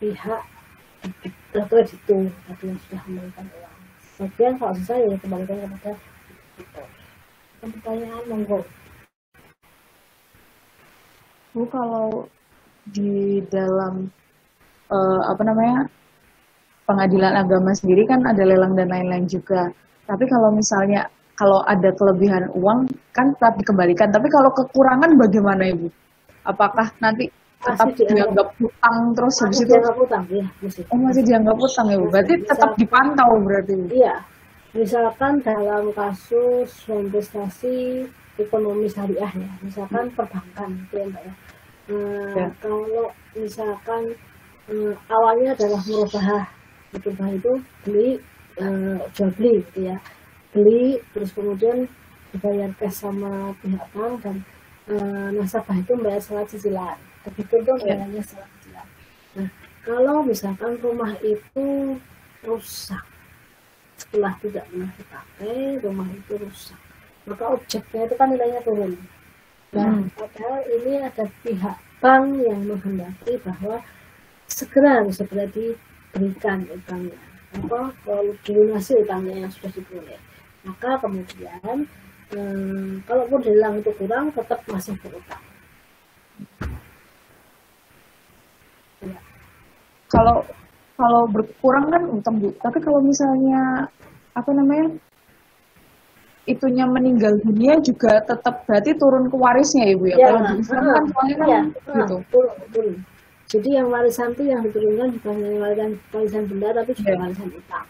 pihak kreditur tadi yang sudah memberikan uang. Kemudian kalau selesai ya kembalikan kepada kreditur. Pertanyaan monggo. Bu, kalau di dalam pengadilan agama sendiri kan ada lelang dan lain-lain juga. Tapi kalau misalnya kalau ada kelebihan uang kan tetap dikembalikan. Tapi kalau kekurangan bagaimana Ibu? Apakah nanti tetap dianggap hutang terus habis itu? Dianggap hutang, ya, masih dianggap hutang ya Bu. Berarti tetap dipantau berarti. Iya. Misalkan dalam kasus investasi ekonomi syariah ya, misalkan perbankan gitu ya Mbak ya. Kalau misalkan awalnya adalah murabahah itu beli jual beli gitu ya, beli terus kemudian dibayar cash sama pihak bank dan nasabah itu membayar secara cicilan, begitu dong bayarnya secara cicilan. Nah kalau misalkan rumah itu rusak setelah tidak pernah dipakai, rumah itu rusak, maka objeknya itu kan nilainya turun. Nah, padahal ini ada pihak bank yang menghendaki bahwa segera diberikan utangnya, kalau dilunasi utangnya yang sudah diperoleh. Maka kemudian kalaupun dilelang itu kurang, tetap masih berutang. Ya. Kalau berkurang kan utang Bu, tapi kalau misalnya itunya meninggal dunia juga tetap berarti turun ke warisnya Ibu ya? Kalau di Islam kan soalnya kan gitu. Turun. Jadi yang warisan itu yang diturunkan bukan yang warisan benda tapi juga warisan utang.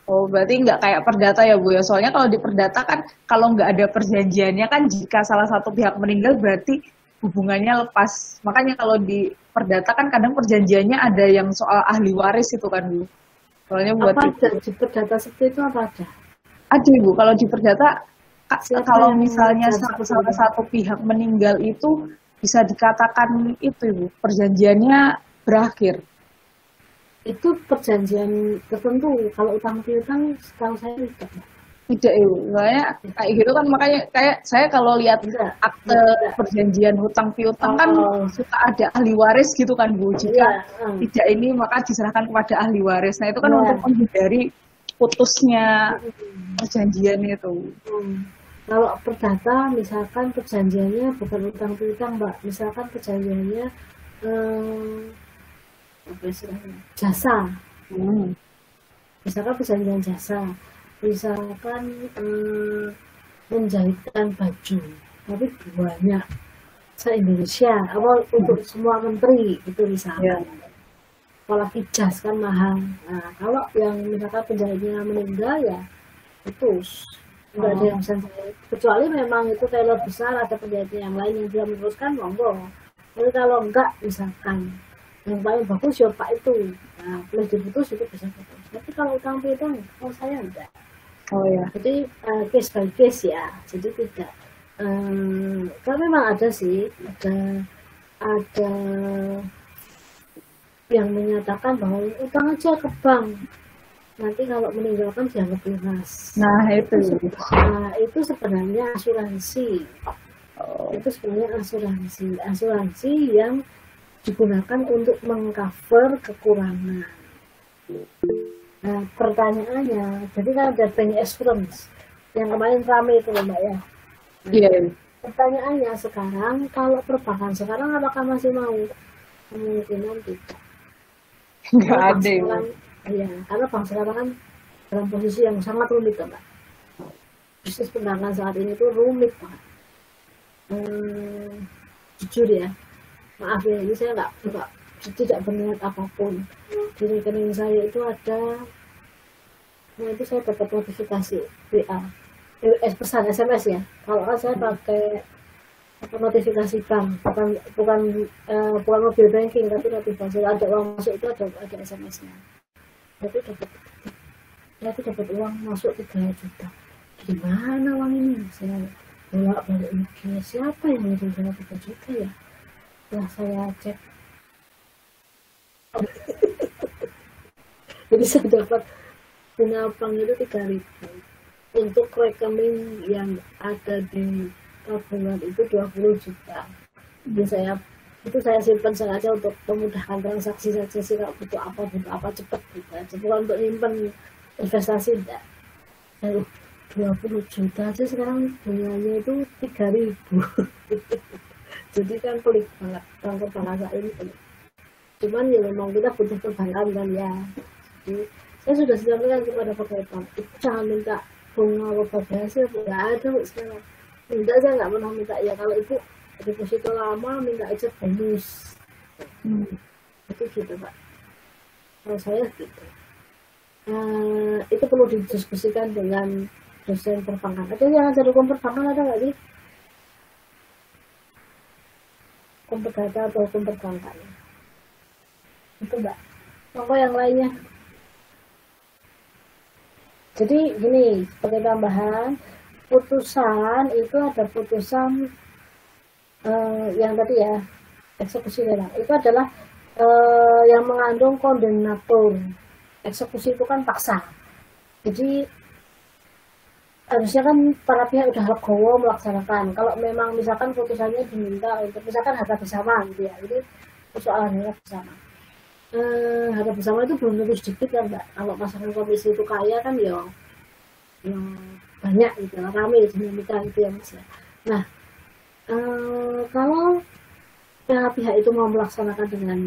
Oh berarti nggak kayak perdata ya Bu ya? Soalnya kalau di perdata kan kalau nggak ada perjanjiannya kan jika salah satu pihak meninggal berarti hubungannya lepas. Makanya kalau di perdata kan kadang perjanjiannya ada yang soal ahli waris itu kan Bu. Soalnya buat Apa itu. ada di perdata seperti itu apa ada? Ada Ibu, kalau di perdata Siapa kalau yang misalnya seperti salah itu? satu pihak meninggal itu bisa dikatakan itu Ibu, perjanjiannya berakhir. Itu perjanjian tertentu. Kalau utang piutang, setahu saya tidak. Tidak Ibu, soalnya kayak gitu kan makanya kayak saya kalau lihat Enggak, akte enggak. perjanjian hutang piutang kan Oh, suka ada ahli waris gitu kan Bu. Jika iya, tidak ini maka diserahkan kepada ahli waris. Nah itu kan iya. untuk menghindari putusnya Mm. perjanjian itu. Kalau perdata, misalkan perjanjiannya bukan utang piutang, Mbak. Misalkan perjanjiannya apa istilahnya? Jasa. Hmm. Misalkan perjanjian jasa. Misalkan menjahitkan baju, tapi banyak se-Indonesia, apa untuk semua menteri itu misalkan. Apalagi jas kan mahal. Nah, kalau yang misalkan penjahitnya meninggal ya putus. Nggak ada yang bisa menjahit. Kecuali memang itu tailor besar, ada penjahitnya yang lain yang bisa meneruskan, monggo. Tapi kalau enggak, misalkan yang paling bagus ya Pak itu. Nah, boleh diputus itu bisa putus. Tapi kalau utang piutang, kalau saya enggak. Oh ya. Jadi case by case ya. Jadi tidak. Kalau memang ada sih, ada yang menyatakan bahwa utang aja ke bank. Nanti kalau meninggalkan dianggap lunas. Nah itu. Itu sebenarnya asuransi. Itu sebenarnya asuransi yang digunakan untuk mengcover kekurangan. Nah, pertanyaannya, jadi kan ada bank assurance yang kemarin ramai itu Mbak ya. Iya. Pertanyaannya sekarang, kalau perbankan sekarang apakah masih mau? Kemungkinan tidak. Nggak Karena ada. sekarang, ya, karena bank sekarang kan dalam posisi yang sangat rumit Mbak. Bisnis perbankan saat ini tuh rumit banget. Jujur ya, maaf ya, ini saya tidak berniat apapun. Di rekening saya itu ada, nah itu saya dapat notifikasi WA, pesan SMS ya. Kalau kan saya pakai notifikasi bank, bukan mobil banking, tapi notifikasi ada uang masuk itu ada SMS-nya. Tapi dapat uang masuk 3 juta. Gimana uang ini? Saya bolak-balik mikir, siapa yang ngirim saya 3 juta ya? Setelah saya cek, jadi saya dapat Binapang itu 3.000 untuk rekening yang ada di tabungan itu 20 juta. Jadi saya simpan sengaja untuk memudahkan transaksi saja sih, kalau butuh apa cepet gitu aja, bukan untuk nyimpen investasi enggak. 20 juta aja sekarang bunganya itu 3.000. Jadi kan pelik banget perbankan saat ini pelik. Cuman ya memang kita butuh perbankan kan ya. Jadi saya sudah sampaikan kepada pegawai bank, jangan minta bunga bagasi, nggak ada sekarang. Minta saya nggak pernah minta ya, kalau itu deposito lama minta aja bonus. Itu gitu Pak. Kalau saya gitu. Itu perlu didiskusikan dengan dosen perbankan. Ada yang ajar hukum perbankan, ada nggak sih? Hukum perdata atau hukum perbankan? Itu Mbak. Monggo yang lainnya. Jadi gini, sebagai tambahan, putusan itu ada putusan yang tadi ya, eksekusi lelang. Itu adalah yang mengandung kondenatur. Eksekusi itu kan paksa. Jadi harusnya kan para pihak udah legowo melaksanakan. Kalau memang misalkan putusannya diminta untuk misalkan harta bersama gitu ya, ini persoalan harta bersama. Harta bersama itu belum tentu sedikit kan Mbak. Kalau pasangan komisi itu kaya kan ya banyak gitu, rame dinamika gitu ya Mas ya. Nah, kalau pihak itu mau melaksanakan dengan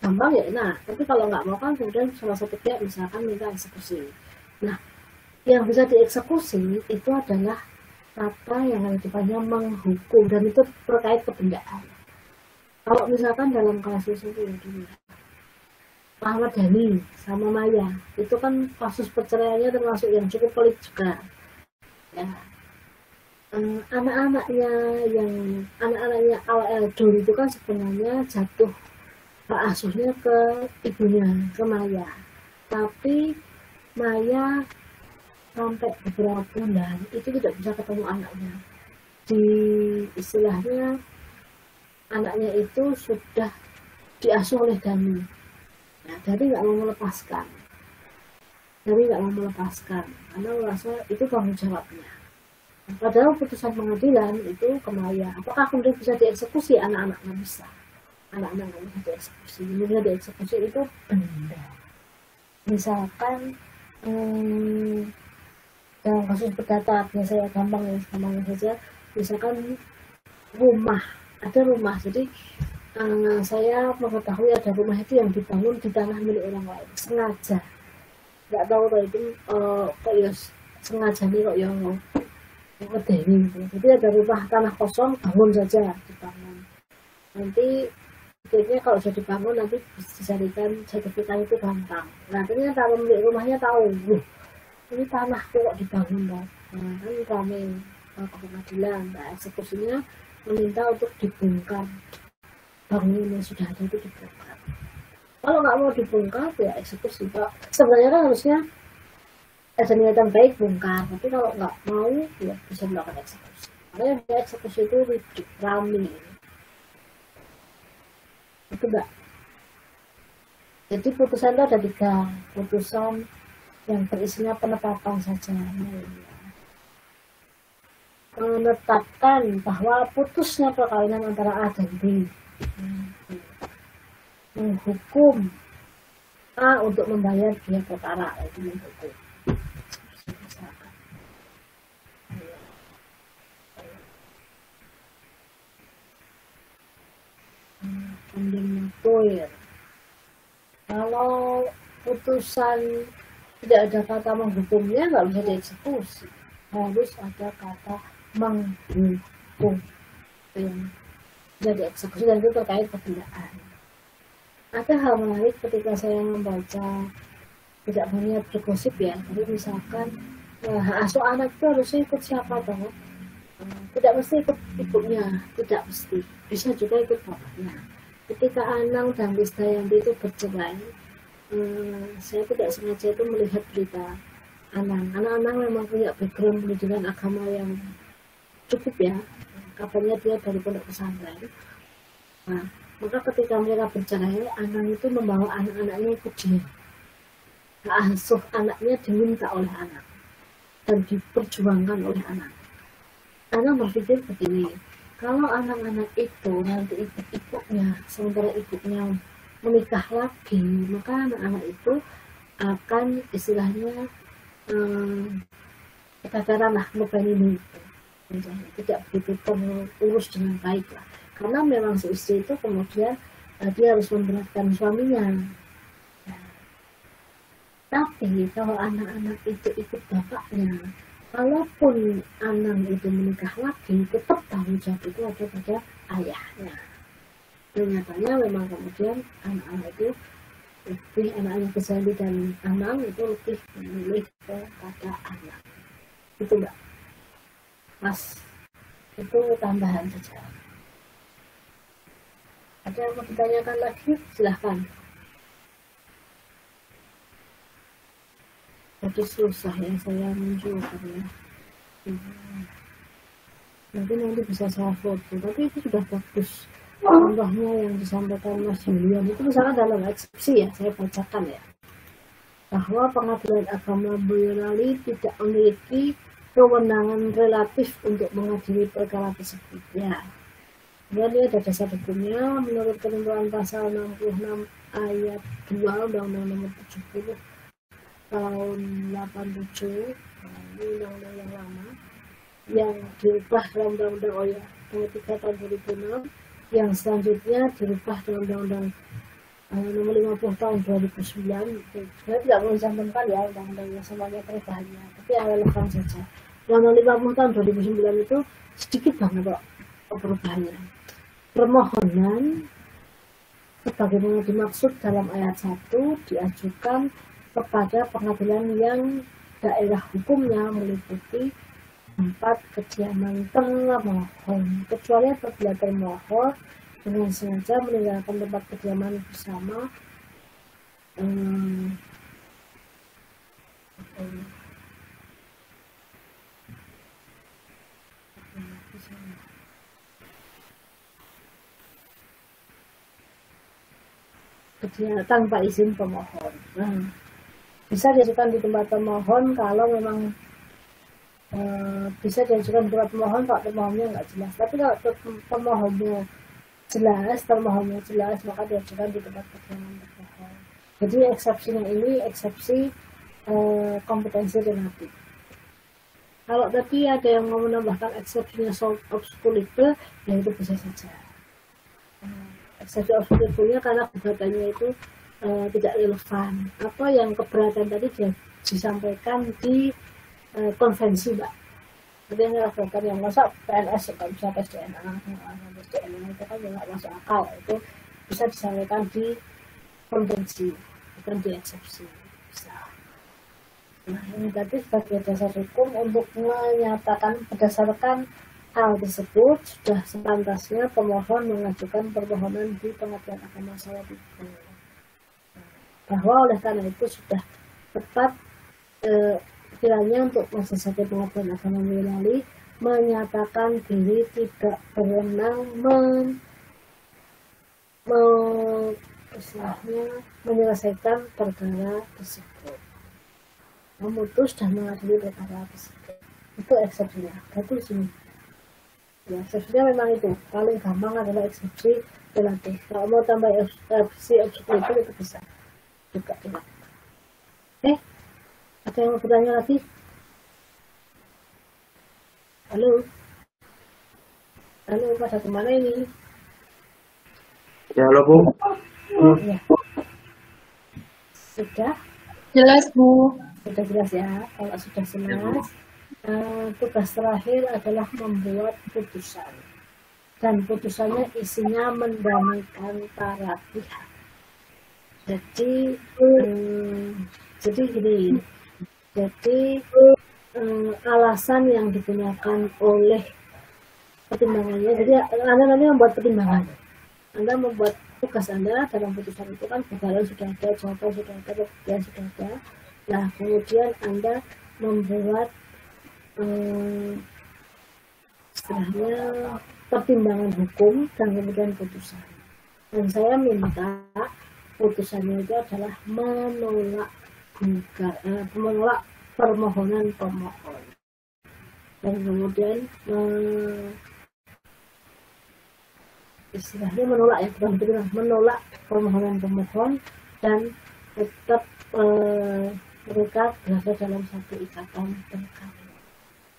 gampang ya enak, tapi kalau nggak mau kan kemudian salah satu pihak misalkan minta eksekusi. Nah, yang bisa dieksekusi itu adalah kata yang ada depannya menghukum, dan itu terkait kebendaan. Kalau misalkan dalam kasus itu Ahmad Dhani sama Maya itu kan kasus perceraiannya termasuk yang cukup pelik juga ya. Anak-anaknya Al-Eldor itu kan sebenarnya jatuh asuhnya ke ibunya, ke Maya. tapi Maya sampai beberapa bulan itu tidak bisa ketemu anaknya. Di istilahnya anaknya itu sudah diasuh oleh Dani. Nah, Dani nggak mau melepaskan. Karena merasa itu tanggung jawabnya. Padahal putusan pengadilan itu ke Maya. Apakah kemudian bisa dieksekusi? Anak-anak nggak bisa. Anak-anak nggak bisa dieksekusi. Yang bisa dieksekusi itu benda. Misalkan dalam kasus perdata biasanya gampangnya saja. Misalkan rumah, ada rumah. Jadi saya mengetahui ada rumah itu yang dibangun di tanah milik orang lain sengaja. Nggak tahu kalau itu kok ya sengaja nih kok yang ngedeni gitu. Jadi ada rumah tanah kosong bangun saja dibangun. Nanti akhirnya kalau sudah dibangun nanti dicarikan sertifikat itu gampang. Nah ternyata pemilik rumahnya tahu, ini tanahku kok dibangun kan rame ke pengadilan. Nah eksekusinya meminta untuk dibongkar bangunan yang sudah ada itu dibongkar. Kalau nggak mau dibongkar ya eksekusi. Sebenarnya kan harusnya ada niatan baik bongkar, tapi kalau nggak mau ya bisa melakukan eksekusi. Makanya dia eksekusi itu rame itu enggak. Jadi putusan itu ada 3 putusan yang berisinya penetapan saja. Menetapkan bahwa putusnya perkawinan antara A dan B, menghukum A untuk membayar biaya perkara, itu menghukum. Poin. Kalau putusan tidak ada kata menghukumnya nggak bisa dieksekusi, harus ada kata menghukum yang bisa dieksekusi dan itu terkait kebendaan. Ada hal menarik ketika saya membaca, tidak berniat bergosip ya, jadi misalkan asuh anak itu harusnya ikut siapa dong? Tidak mesti ikut ibunya, tidak mesti, bisa juga ikut bapaknya. Ketika Anang dan Krisdayanti itu bercerai, saya tidak sengaja itu melihat berita Anang. Anang memang punya background pendidikan agama yang cukup ya. Kabarnya dia dari pondok pesantren. Nah, maka ketika mereka bercerai, Anang itu membawa anak-anaknya ikut dia. Asuh anaknya diminta oleh anak dan diperjuangkan oleh anak. Anang berpikir begini, kalau anak-anak itu nanti ibu-ibunya, sementara ibunya menikah lagi, maka anak-anak itu akan istilahnya katakanlah beban ini tidak begitu terurus dengan baik lah. Karena memang si istri itu kemudian dia harus memberatkan suaminya. Tapi kalau anak-anak itu ikut bapaknya, kalaupun Anang itu menikah lagi, tetap tanggung jawab itu ada pada ayahnya. Ternyatanya memang kemudian anak-anak itu lebih, anaknya Krisdayanti dan Anang itu lebih memilih kepada anak. Itu enggak? Mas, itu tambahan saja. Ada yang mau ditanyakan lagi? Silahkan. Jadi susah ya saya menunjukkan ya. Nanti bisa saya foto, tapi itu sudah bagus. Contohnya yang disampaikan Mas Julian itu misalkan dalam eksepsi ya, saya bacakan ya. Bahwa Pengadilan Agama Boyolali tidak memiliki kewenangan relatif untuk mengadili perkara tersebut ya. Kemudian ini ada dasar hukumnya menurut ketentuan pasal 66 ayat 2 Undang-Undang Nomor 70 tahun 87, ini undang-undang yang lama yang diubah dalam undang-undang 3 tahun 2006, yang selanjutnya dirubah dalam undang-undang nomor 50 tahun 2009. Saya tidak mau disampaikan ya undang-undang yang semuanya perubahannya, tapi relevan saja. Undang-undang 50 tahun 2009 itu sedikit banget kok perubahannya. Permohonan sebagaimana dimaksud dalam ayat 1 diajukan kepada pengadilan yang daerah hukumnya meliputi tempat kediaman termohon, kecuali apabila termohon dengan sengaja meninggalkan tempat kediaman bersama Kejahatan tanpa izin pemohon. Nah, bisa diajukan di tempat pemohon kalau memang bisa diajukan di tempat pemohon kalau pemohonnya nggak jelas. Tapi kalau pemohonnya jelas, maka diajukan di tempat keterangan pemohon. Jadi eksepsinya ini eksepsi kompetensi relatif. Kalau tadi ada yang mau menambahkan eksepsinya obscurable, ya itu bisa saja. Eksepsi obscurable karena gugatannya itu tidak relevan. Apa yang keberatan tadi disampaikan di konvensi, Mbak. Jadi yang dilakukan yang masa PNS kalau bisa tes DNA, itu kan nggak masuk akal. Itu bisa disampaikan di konvensi, bukan di eksepsi. Bisa. Nah, ini tadi sebagai dasar hukum untuk menyatakan berdasarkan hal tersebut sudah sepantasnya pemohon mengajukan permohonan di Pengadilan Agama Sawatibau. Bahwa oleh karena itu sudah tepat kiranya untuk majelis hakim Pengadilan Agama Boyolali menyatakan diri tidak berwenang menyelesaikan perkara tersebut, memutus dan mengadili perkara tersebut. Itu eksepsinya. Berarti sini. Ya, eksepsinya memang itu paling gampang adalah eksepsi relatif. Kalau mau tambah eksepsi obscurable itu bisa juga tidak. Ada yang mau bertanya lagi? Halo, pada kemana ini? Ya, halo Bu. Ya. Sudah? Jelas, Bu. Sudah jelas ya. Kalau sudah jelas, tugas terakhir adalah membuat putusan. Dan putusannya isinya mendamaikan para pihak. Jadi gini. Jadi alasan yang digunakan oleh pertimbangannya. Jadi Anda nanti membuat pertimbangan. Anda membuat tugas Anda dalam putusan itu kan bukti sudah ada, jawaban sudah ada, pembuktian sudah ada. Nah, kemudian Anda membuat istilahnya pertimbangan hukum dan kemudian putusan. Dan saya minta putusannya itu adalah menolak permohonan pemohon. Dan kemudian istilahnya menolak ya, menolak permohonan pemohon dan tetap mereka berada dalam satu ikatan perkawinan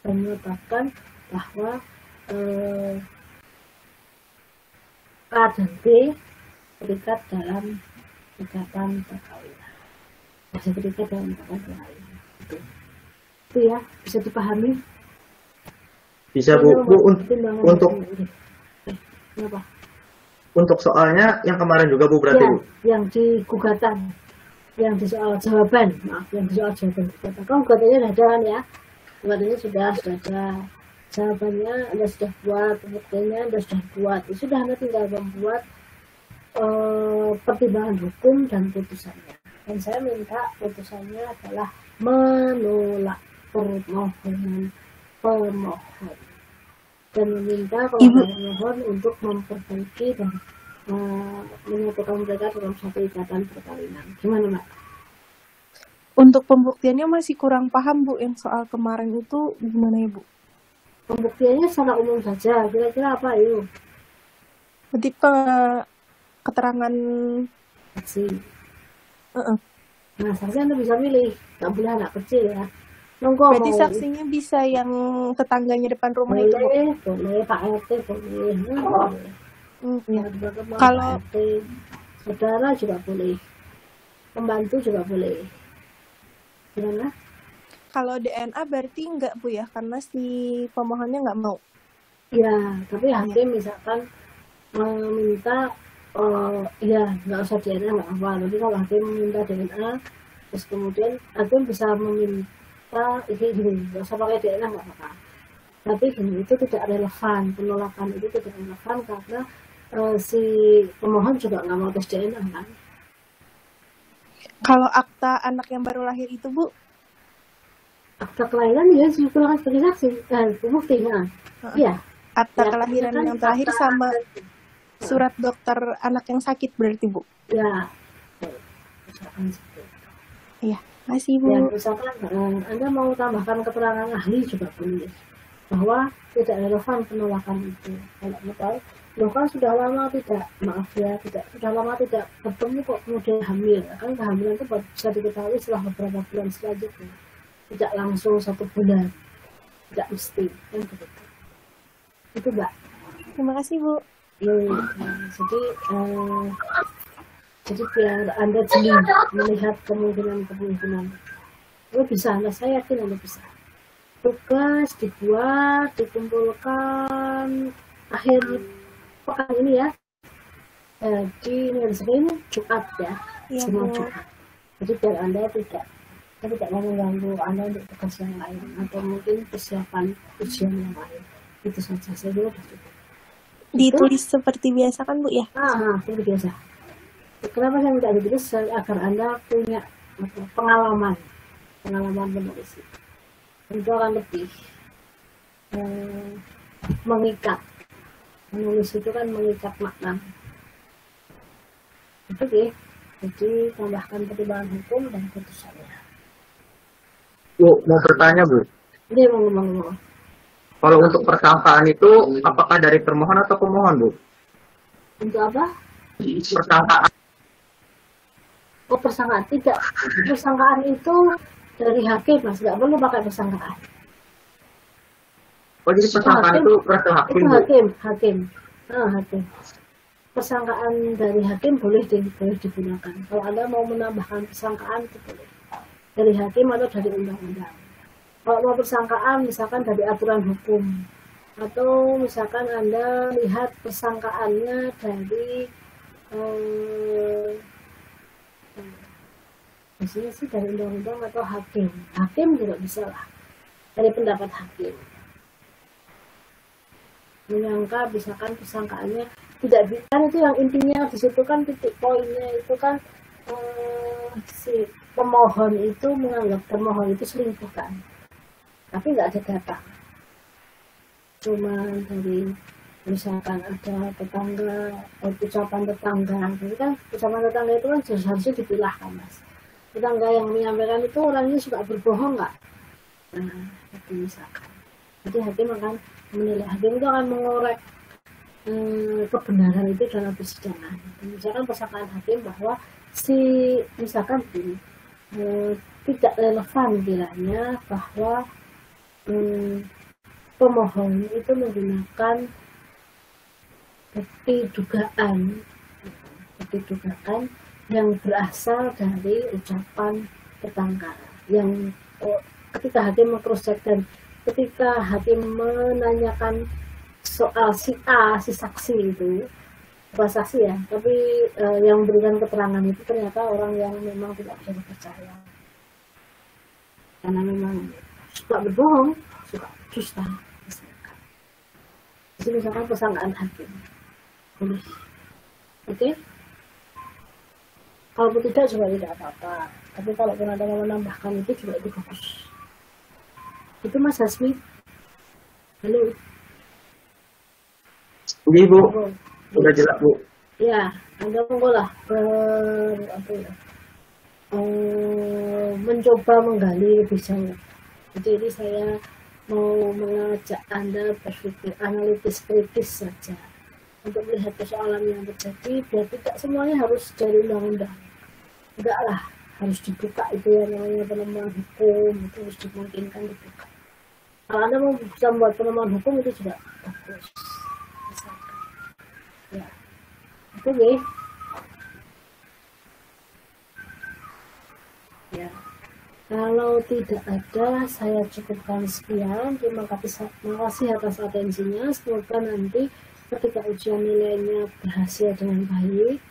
dan menyatakan bahwa A dan B terikat dalam ikatan perkawinan. Masih terikat dalam ikatan perkawinan. Itu ya, bisa dipahami? Bisa Bu. Untuk kenapa? Untuk soalnya yang kemarin juga Bu berarti Ya, Bu. yang di gugatan, yang di soal jawaban, yang di soal jawaban gugatan. Kalau gugatannya sudah ada kan ya? Gugatannya sudah ada. Jawabannya Anda sudah buat, pembuktiannya Anda sudah buat. Ya sudah, Anda tinggal membuat pertimbangan hukum dan putusannya. Dan saya minta putusannya adalah menolak permohonan pemohon dan meminta pemohon untuk memperbaiki dan menyatukan mereka dalam satu ikatan perkawinan. Gimana, Mbak? Untuk pembuktiannya masih kurang paham, Bu, yang soal kemarin itu gimana ya, Bu? Pembuktiannya secara umum saja, kira-kira apa yuk? Berarti keterangan Saksi. Nah, saksi Anda bisa pilih, nggak boleh anak kecil ya. Berarti saksinya bisa yang tetangganya depan rumah itu, Bu? Boleh, Pak RT boleh. Boleh. Ya. Kalau saudara juga boleh, pembantu juga boleh. Gimana? Kalau DNA berarti enggak, Bu, ya, karena si pemohonnya nggak mau. Ya, tapi hakim misalkan meminta ya nggak usah DNA nggak apa. Tapi kalau hakim meminta DNA, terus kemudian hakim bisa meminta gini, nggak usah pakai DNA nggak apa-apa. Tapi gini, itu tidak relevan, penolakan itu tidak relevan karena si pemohon juga nggak mau tes DNA kan. Kalau akta anak yang baru lahir itu, Bu? akta kelahiran ya digunakan sebagai saksi dan bukti. Iya. Akta Ya, kelahiran kan yang terakhir akta- sama surat dokter anak yang sakit berarti, Bu. Ya. Misalkan seperti itu. Iya, masih Bu. Ya, misalkan Anda mau tambahkan keterangan ahli juga boleh bahwa tidak relevan penolakan itu. Kalau mau tahu, loh kan sudah lama tidak, maaf ya, sudah lama tidak bertemu kok kemudian hamil. Kan kehamilan itu bisa diketahui setelah beberapa bulan selanjutnya. Tidak langsung 1 bulan. Tidak mesti. Kan begitu. Itu Mbak. Terima kasih, Bu. Jadi biar Anda jeli melihat kemungkinan. Anda bisa, saya yakin Anda bisa. Tugas dibuat, dikumpulkan akhir pekan ini ya. Jadi ini Jumat ya, Iya, semua Bu. Jumat. Jadi biar Anda tidak mau mengganggu Anda untuk tugas yang lain atau mungkin persiapan ujian yang lain. Itu saja, saya kira sudah cukup. Ditulis seperti biasa kan, Bu ya? Seperti biasa. Kenapa saya minta ditulis? Agar Anda punya pengalaman menulis itu. Itu akan lebih mengikat. Menulis itu kan mengikat makna. Oke. Jadi tambahkan pertimbangan hukum dan putusannya. Bu, mau bertanya Bu, Ini mau. kalau untuk persangkaan itu apakah dari termohon atau pemohon Bu? Untuk apa? Persangkaan. Oh, persangkaan. Tidak. Persangkaan itu dari hakim, Mas. Nggak perlu pakai persangkaan. Oh, jadi persangkaan itu perasaan hakim Itu Bu? hakim. Hakim. Persangkaan dari hakim boleh digunakan. Kalau Anda mau menambahkan persangkaan itu boleh. Dari hakim atau dari undang-undang. Kalau mau persangkaan misalkan dari aturan hukum. Atau misalkan Anda lihat persangkaannya dari biasanya sih dari undang-undang atau hakim. Hakim juga bisa lah. Dari pendapat hakim. Menyangka misalkan persangkaannya tidak kan itu yang intinya di situ kan titik poinnya itu kan si pemohon itu menganggap termohon itu selingkuh kan, tapi nggak ada data, cuma dari misalkan ada tetangga ucapan tetangga, jadi kan ucapan tetangga itu kan harusnya dipilah kan Mas, tetangga yang menyampaikan itu orangnya suka berbohong nggak, itu misalkan, jadi hakim akan menilai, hakim itu akan mengorek kebenaran itu dalam persidangan. Misalkan persangkaan hakim bahwa misalkan tidak relevan kiranya bahwa pemohon itu menggunakan bukti dugaan yang berasal dari ucapan tetangga yang ketika hakim meng-cross-check dan ketika hakim menanyakan soal si A, si saksi itu bukan saksi ya, tapi yang memberikan keterangan itu ternyata orang yang memang tidak bisa dipercaya karena memang suka berbohong, suka dusta misalkan. Jadi misalkan persangkaan hakim boleh, oke? Kalau tidak juga tidak apa-apa, tapi kalau pun ada yang menambahkan itu juga itu bagus. Itu Mas Hasmi. Halo. Iya Bu, udah jelas Bu. Ya, Anda monggo lah mencoba menggali lebih jauh. Jadi ini saya mau mengajak Anda berpikir analitis kritis saja untuk melihat persoalan yang terjadi, biar tidak semuanya harus dari undang-undang. Enggak lah, harus dibuka itu yang namanya penemuan hukum, itu harus dimungkinkan dibuka. Kalau Anda mau bisa membuat penemuan hukum itu juga bagus. Misalkan. Ya. Itu deh. Ya. Kalau tidak ada, saya cukupkan sekian. Terima kasih atas atensinya. Semoga nanti ketika ujian nilainya berhasil dengan baik,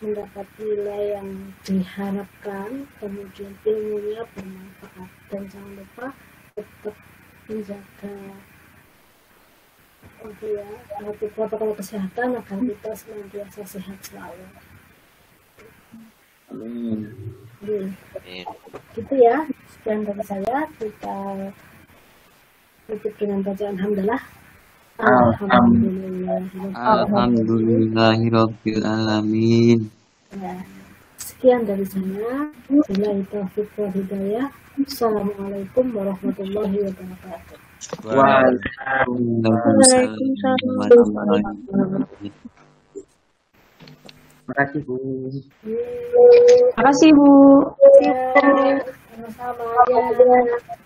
mendapat nilai yang diharapkan, kemudian ilmunya bermanfaat. Dan jangan lupa tetap menjaga protokol kesehatan agar kita senantiasa sehat selalu. Amin. Jadi, Amin. gitu ya. Sekian dari saya. Kita tutup dengan bacaan hamdalah. Alhamdulillahirabbil alamin. Ya. Sekian dari saya. Billahi taufiq wal hidayah. Assalamualaikum warahmatullahi wabarakatuh. Waalaikumsalam warahmatullahi wabarakatuh. Terima kasih Bu. Terima kasih Bu. Sama-sama ya.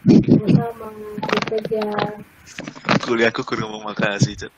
Sama-sama. Bekerja. Kuliahku kurang ngomong makasih, Cuk.